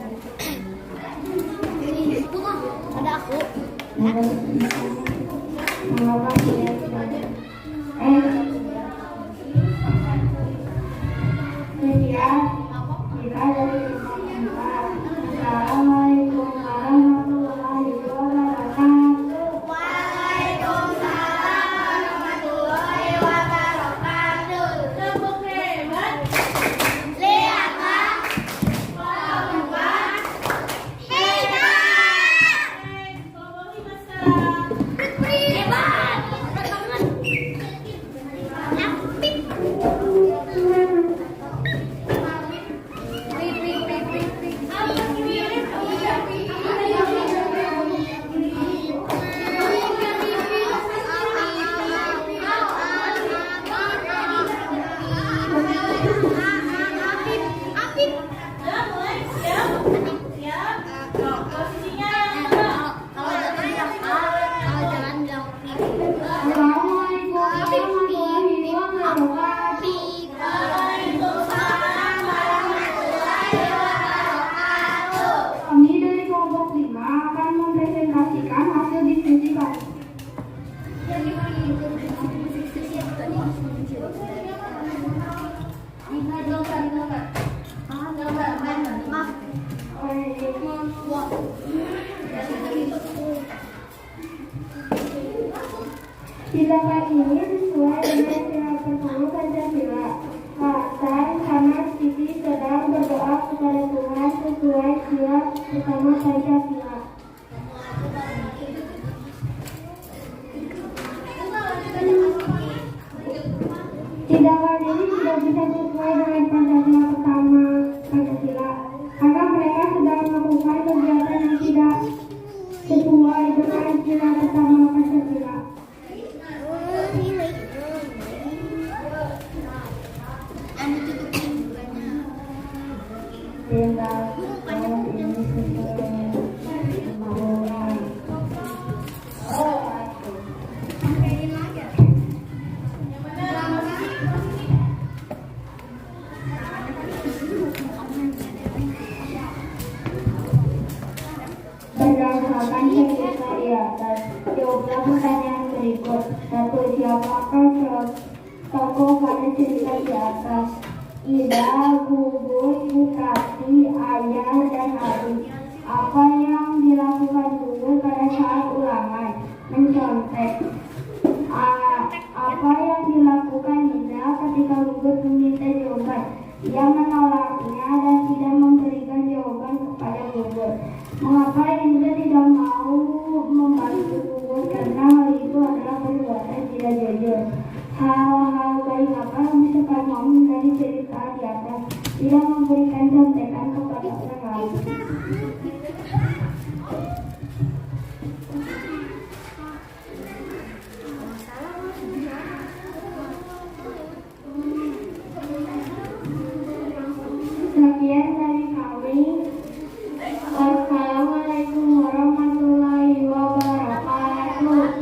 Ada aku. Mengapa tidak sedia? Kita dari tempat. Assalamualaikum warahmatullahi wabarakatuh. Tepuk hebat. Kelompok 5 sekarang. Udah mulai siap? Siap. Posisinya yang benar. Assalamualaikum warahmatullahi wabarakatuh. Kami dari kelompok 5 akan mempresentasikan hasil diskusi kami. Tindakan ini sesuai dengan sila 10 Pancasila. Alasan karena Siti sedang berdoa kepada Tuhan sesuai sila pertama Pancasila. Tindakan ini tidak bisa sesuai dengan Pancasila pertama Pancasila karena mereka sedang melakukan kegiatan yang tidak sesuai dengan sila pertama Pancasila. Berdasarkan cerita di atas, jawablah pertanyaan berikut. 1. Siapakah tokoh pada cerita di atas? Ida, Gugus, Bupati, Ayah, dan Hari. Apa yang dilakukan Gugus pada saat ulangan? Mencontek. Apa yang dilakukan Ida ketika Gugus meminta jawaban? Ia menolaknya dan tidak memberikan jawaban kepada Gugus. Mengapa Indra tidak mau membantu Gugus? Karena hal itu adalah perbuatan tidak jujur. Hal-hal baik apa yang bisa kamu ambil dari cerita di atas? Tidak memberikan contekan kepada orang lain. Sekian dari kami. Wassalamualaikum warahmatullahi wabarakatuh.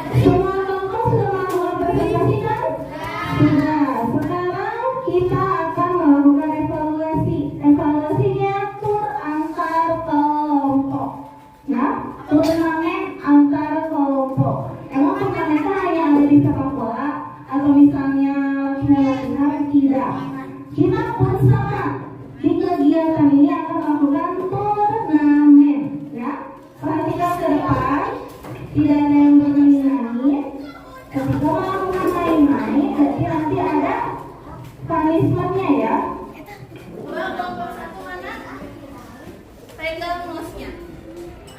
Semua kelompok sudah mempresentasikan? Sudah. Sekarang kita akan melakukan evaluasi. Evaluasinya tur antar kelompok. Ya, turnamen antar kelompok. Emang pertanyaan hanya ada di sepak bola atau misalnya benar tidak? Kita pun sama. Di kegiatan ini akan melakukan turnamen. Ya, perhatikan ke depan. Tidak ada yang bermain-main. Ketika melakukan main-main, berarti nanti ada punishment-nya ya. Kelompok 1 mana? Pegang mouse-nya.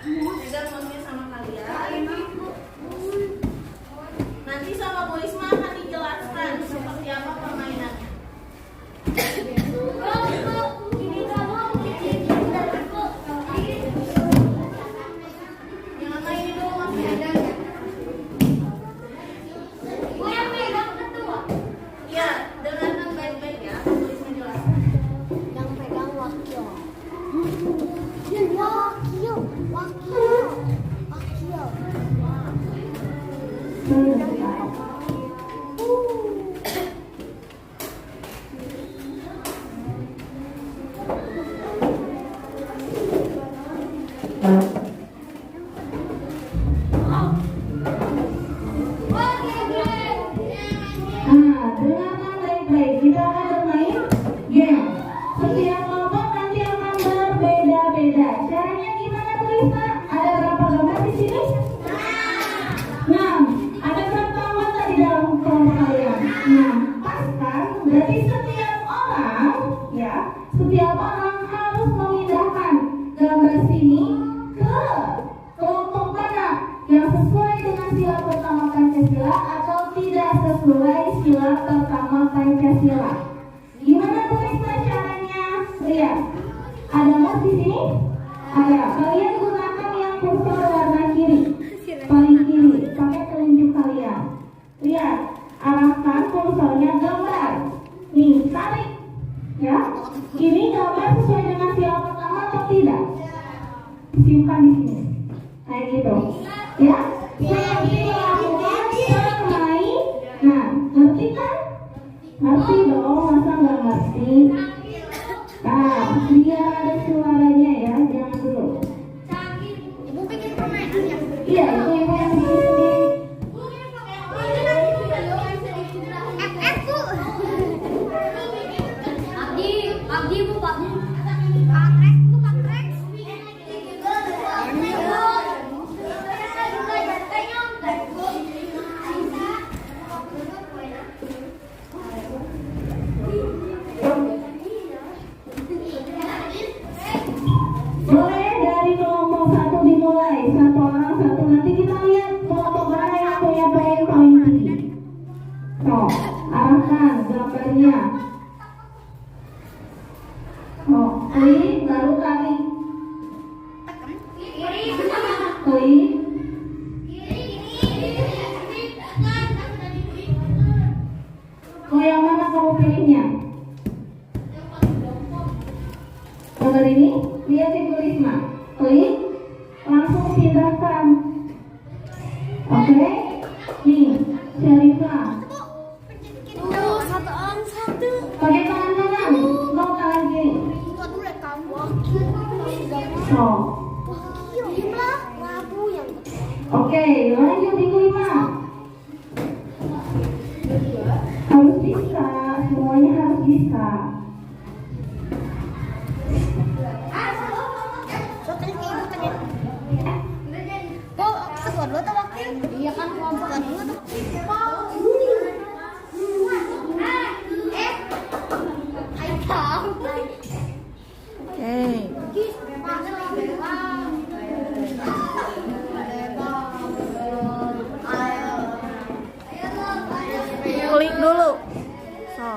Pegang mouse-nya sama kalian. Nanti sama Bu Isma akan dijelaskan seperti apa permainannya. Dengarkan baik-baik, kita akan bermain game. Setiap kelompok nanti akan berbeda-beda. Caranya gimana Tulisa? Ada berapa gambar di sini? 6. Ada berapa anggota di dalam kelompok kalian? 6. Pas kan? Berarti setiap orang harus memindahkan gambar sini ke kelompok mana yang sesuai dengan sila pertama Pancasila atau tidak sesuai sila pertama Pancasila. Gimana Tulisa caranya? Lihat, ada mouse di sini? Ada. Kalian gunakan yang kursor warna kiri, paling kiri, pakai telunjuk kalian. Lihat, arahkan kursornya gambar. Nih, tarik. Ya, ini gambar sesuai dengan sila pertama atau tidak? Simpan di sini, kayak gitu. Ya, seperti melakukan bermain. Nah, ngerti kan? Ngerti dong, masa nggak ngerti? Nah, biar ada suaranya ya, jangan dulu. Ibu bikin permainan ya? Iya, ibu yang bikin sendiri. Abdi bu pak. Boleh dari kelompok 1 dimulai, 1 orang 1. Nanti kita lihat kelompok mana yang punya poin paling tinggi. Tuh, arahkan gambarnya. Oh, klik, baru kali. Klik. Oh, yang mana kamu pilihnya? Gambar ini, lihat Ibu Risma. Klik, langsung pindahkan. Oke, nih, Syarifah. Satu orang satu. Pakai tangan kanan, mau tangan kiri. Buat dulu ya kamu. Oh, Jumlah labu yang oke, lanjut Ibu Ima. Harus bisa, semuanya harus bisa. Ketua dulu tuh wakil. Iya kan kelompok dulu tuh. Klik dulu. So.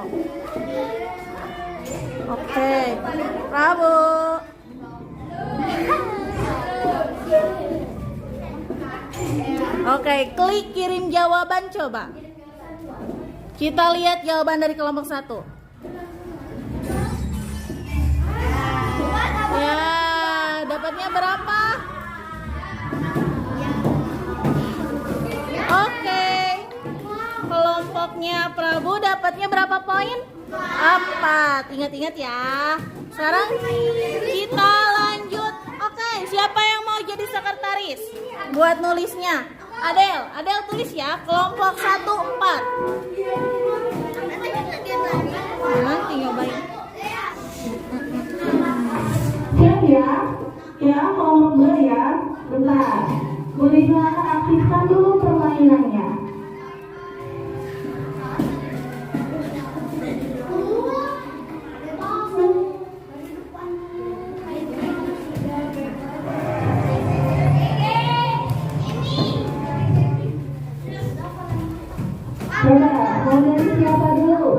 Oke. Prabu. Oke, klik kirim jawaban coba. Kita lihat jawaban dari kelompok 1. Ya, dapatnya berapa? Oke. Kelompoknya Prabu dapatnya berapa poin? 4. Ingat-ingat ya. Sekarang kita lanjut. Oke, siapa yang mau jadi sekretaris? Buat nulisnya. Adel tulis ya. Kelompok 1 4. Nanti nyobain. Siap ya? Ya, kelompok 2 ya. Bentar. Bu Risma akan aktifkan dulu permainannya. Coba, mau dari siapa dulu?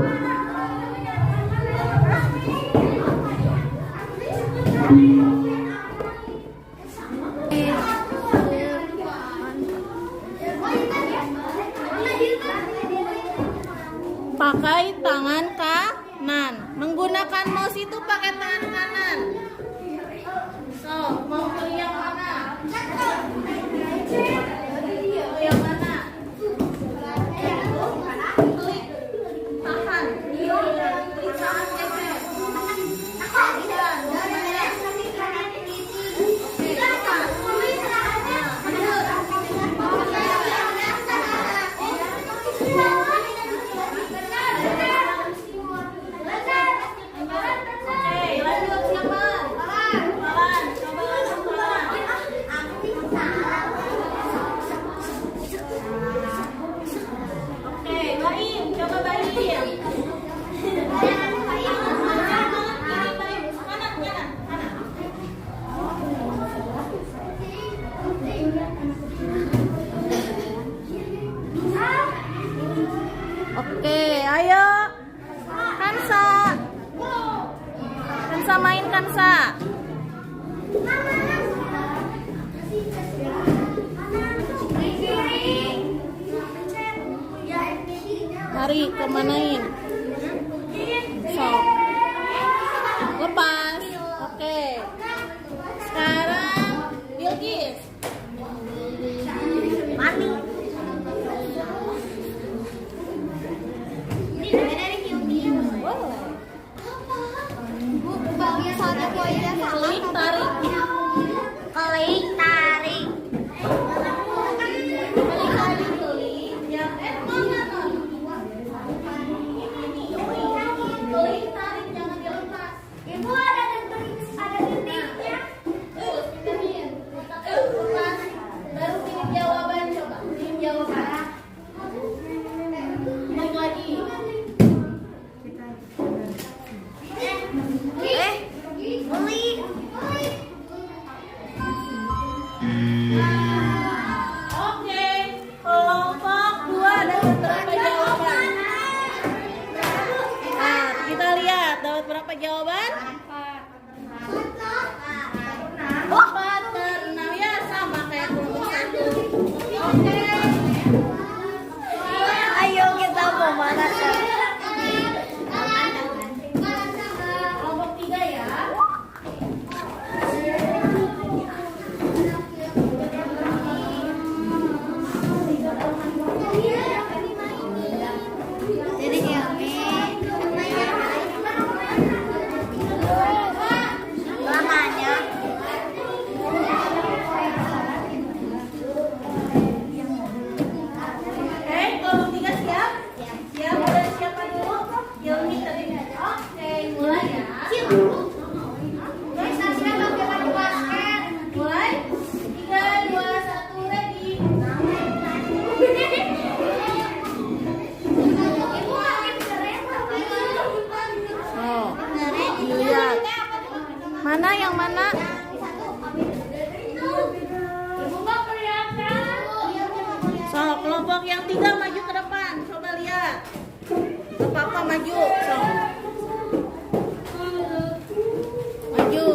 manain? Sok. Lepas. Oke. Sekarang Bilqis. Mami. Ini dari Hyungmin. Boleh. Bu, bagian soalnya poinnya salah. Klik tarik. Klik tarik. Ibu ada detiknya. Baru pilih jawaban, coba pilih jawaban. Baik lagi. Beli. Oke, kelompok 2 dapat berapa jawaban? Nah, kita lihat dapat berapa jawaban? 4 dan 6 ya, sama kayak kelompok 1. Oke. Ayo kita mau mana? Kelompok 3 ya. Jadi lamanya. Oke, kelompok 3 siap? Siap, udah siapa dulu? Yelmi tadi. Oke, mulai ya. Mulai. 3, 2, 1, ready. Oh, lihat. Mana yang mana? So, kelompok yang 3 maju ke depan. Coba lihat. Ke papa maju. So. Maju.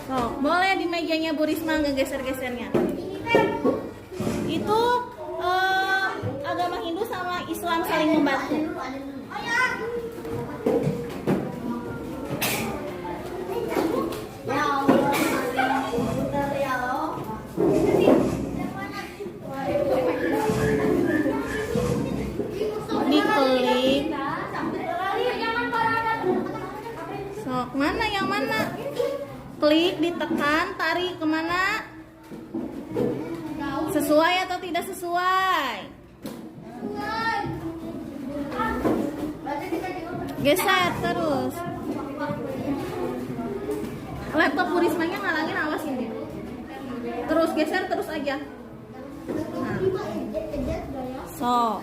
So, boleh di mejanya Bu Risma ngegeser-gesernya. Itu agama Hindu sama Islam saling membantu. Diklik. Sok, mana yang mana? Klik, ditekan, tarik kemana? Sesuai atau tidak sesuai? Geser terus. Laptop Bu Rismanya ngalangin, awasin dia. Terus geser terus aja. Nah. So.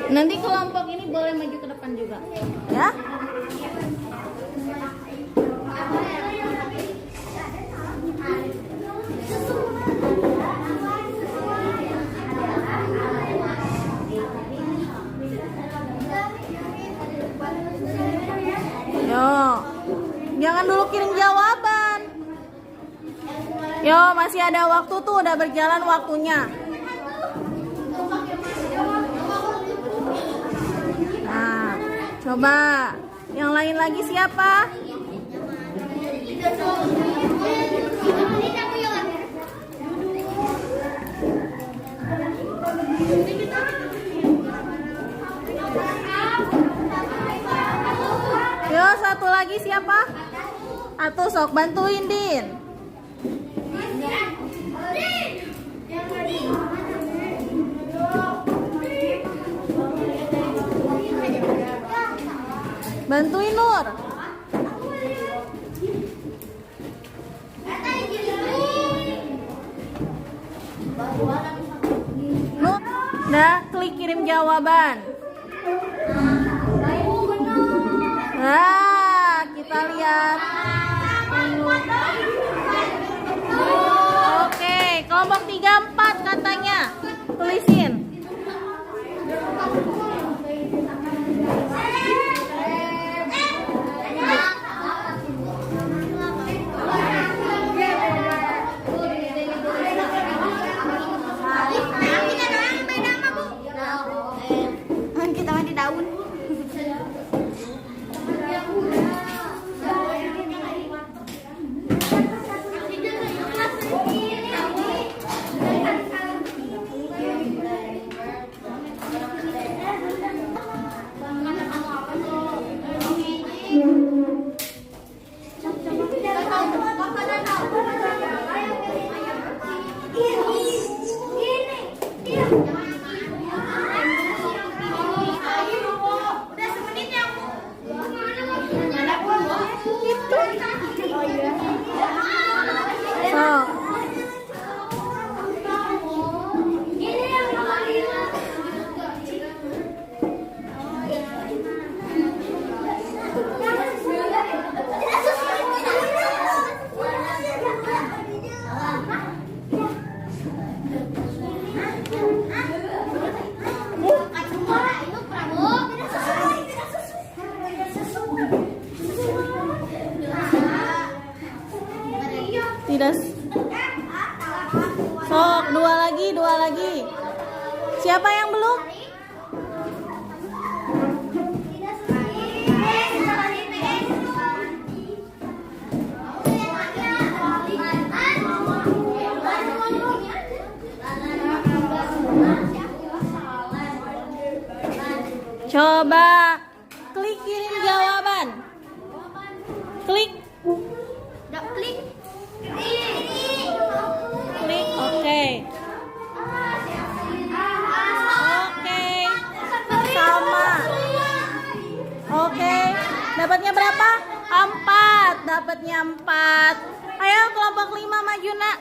Nanti kelompok ini boleh maju ke depan juga, ya? Yo, jangan dulu kirim jawaban. Yo, masih ada waktu tuh, udah berjalan waktunya. Nah, coba yang lain lagi siapa? Yo, satu lagi siapa? Atau sok bantuin Din. Bantuin Nur. Nur, dah klik kirim jawaban. Nah, kita lihat. Oke, kelompok 3-4 katanya. Tulisin. Siapa yang belum? Coba klik kirim jawaban. Klik. Klik. Klik, oke. Oke. Sama. Oke. Dapatnya berapa? 4. Dapatnya 4. Ayo kelompok 5 maju, Nak.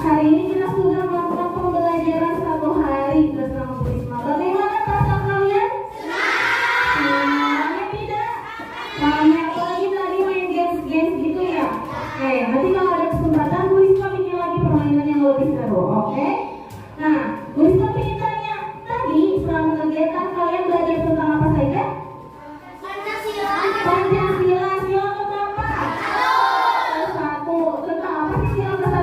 Hari ini kita sudah melakukan pembelajaran 1 hari bersama Bu Risma. Bagaimana perasaan kalian? Semangat tidak? Rame lagi tadi main games gitu ya? Oke, nanti kalau ada kesempatan Bu Risma bikin lagi permainan yang lebih seru, oke? Nah, Bu Risma ingin tanya, tadi selama kegiatan kalian belajar tentang apa saja? Pancasila. Pancasila, sila keberapa? Satu. Tentang apa sih sila keberapa?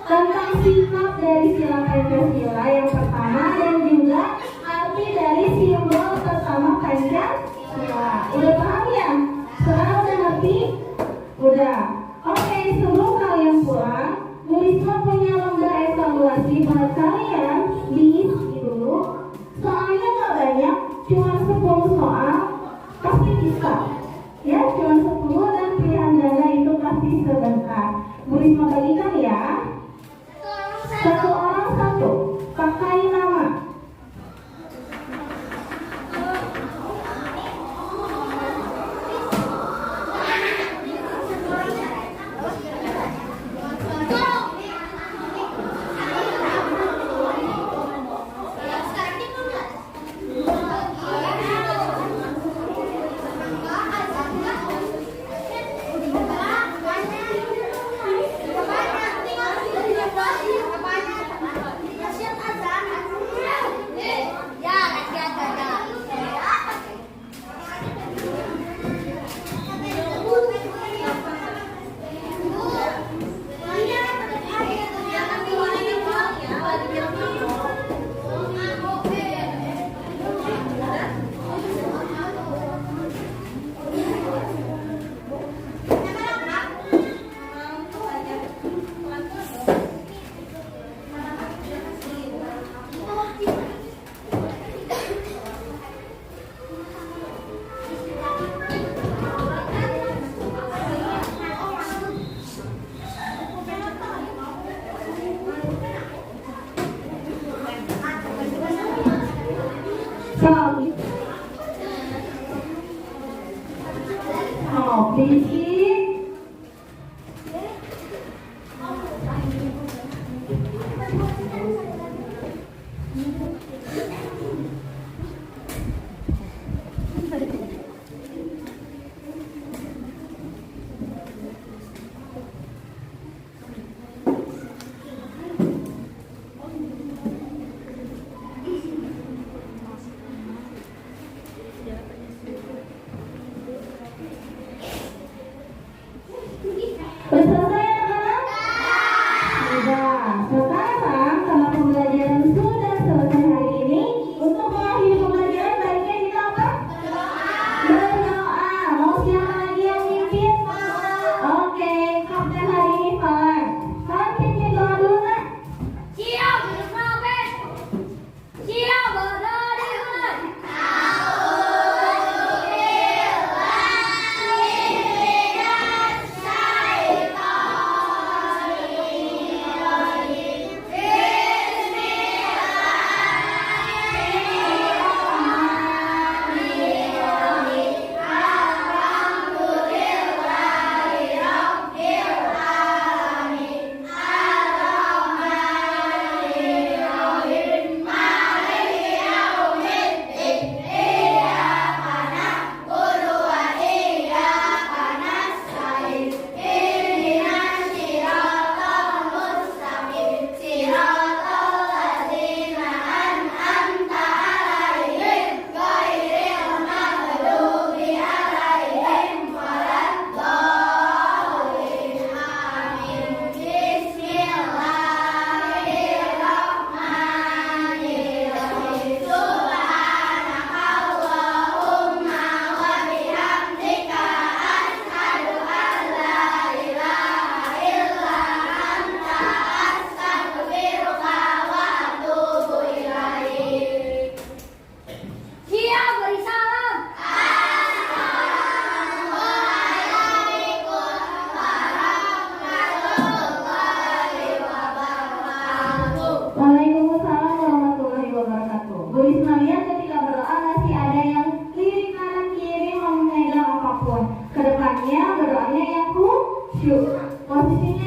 Tentang sifat dari sila Pancasila yang pertama dan juga arti dari simbol pertama Pancasila. Udah paham ya? Sekarang udah ngerti? Udah. Oke, sebelum kalian pulang, Bu Risma punya lomba evaluasi buat kalian. Diisi dulu. Soalnya nggak banyak, cuma 10 soal. Pasti bisa. Ya, cuma 10 dan pilihan ganda itu pasti sebentar. Bu Risma bagikan ya. 1 orang 1. Pakai nama. Siap azan. Oh, berisik. Sudah selesai anak-anak? Sudah. Sekarang karena pembelajaran sudah selesai hari ini, untuk mengakhiri pembelajaran baiknya kita apa? Berdoa. Mau siapa lagi yang mimpin? Oke, kapten hari ini Farhan. Farhan pimpin doa dulu nak. Siap, berdoa. Siap, berdoa. Waalaikumsalam warahmatullahi wabarakatuh. Bu Ismail ketika berdoa masih ada yang lirik kanan kiri memegang apapun. Kedepannya berdoanya yang khusyuk. Posisinya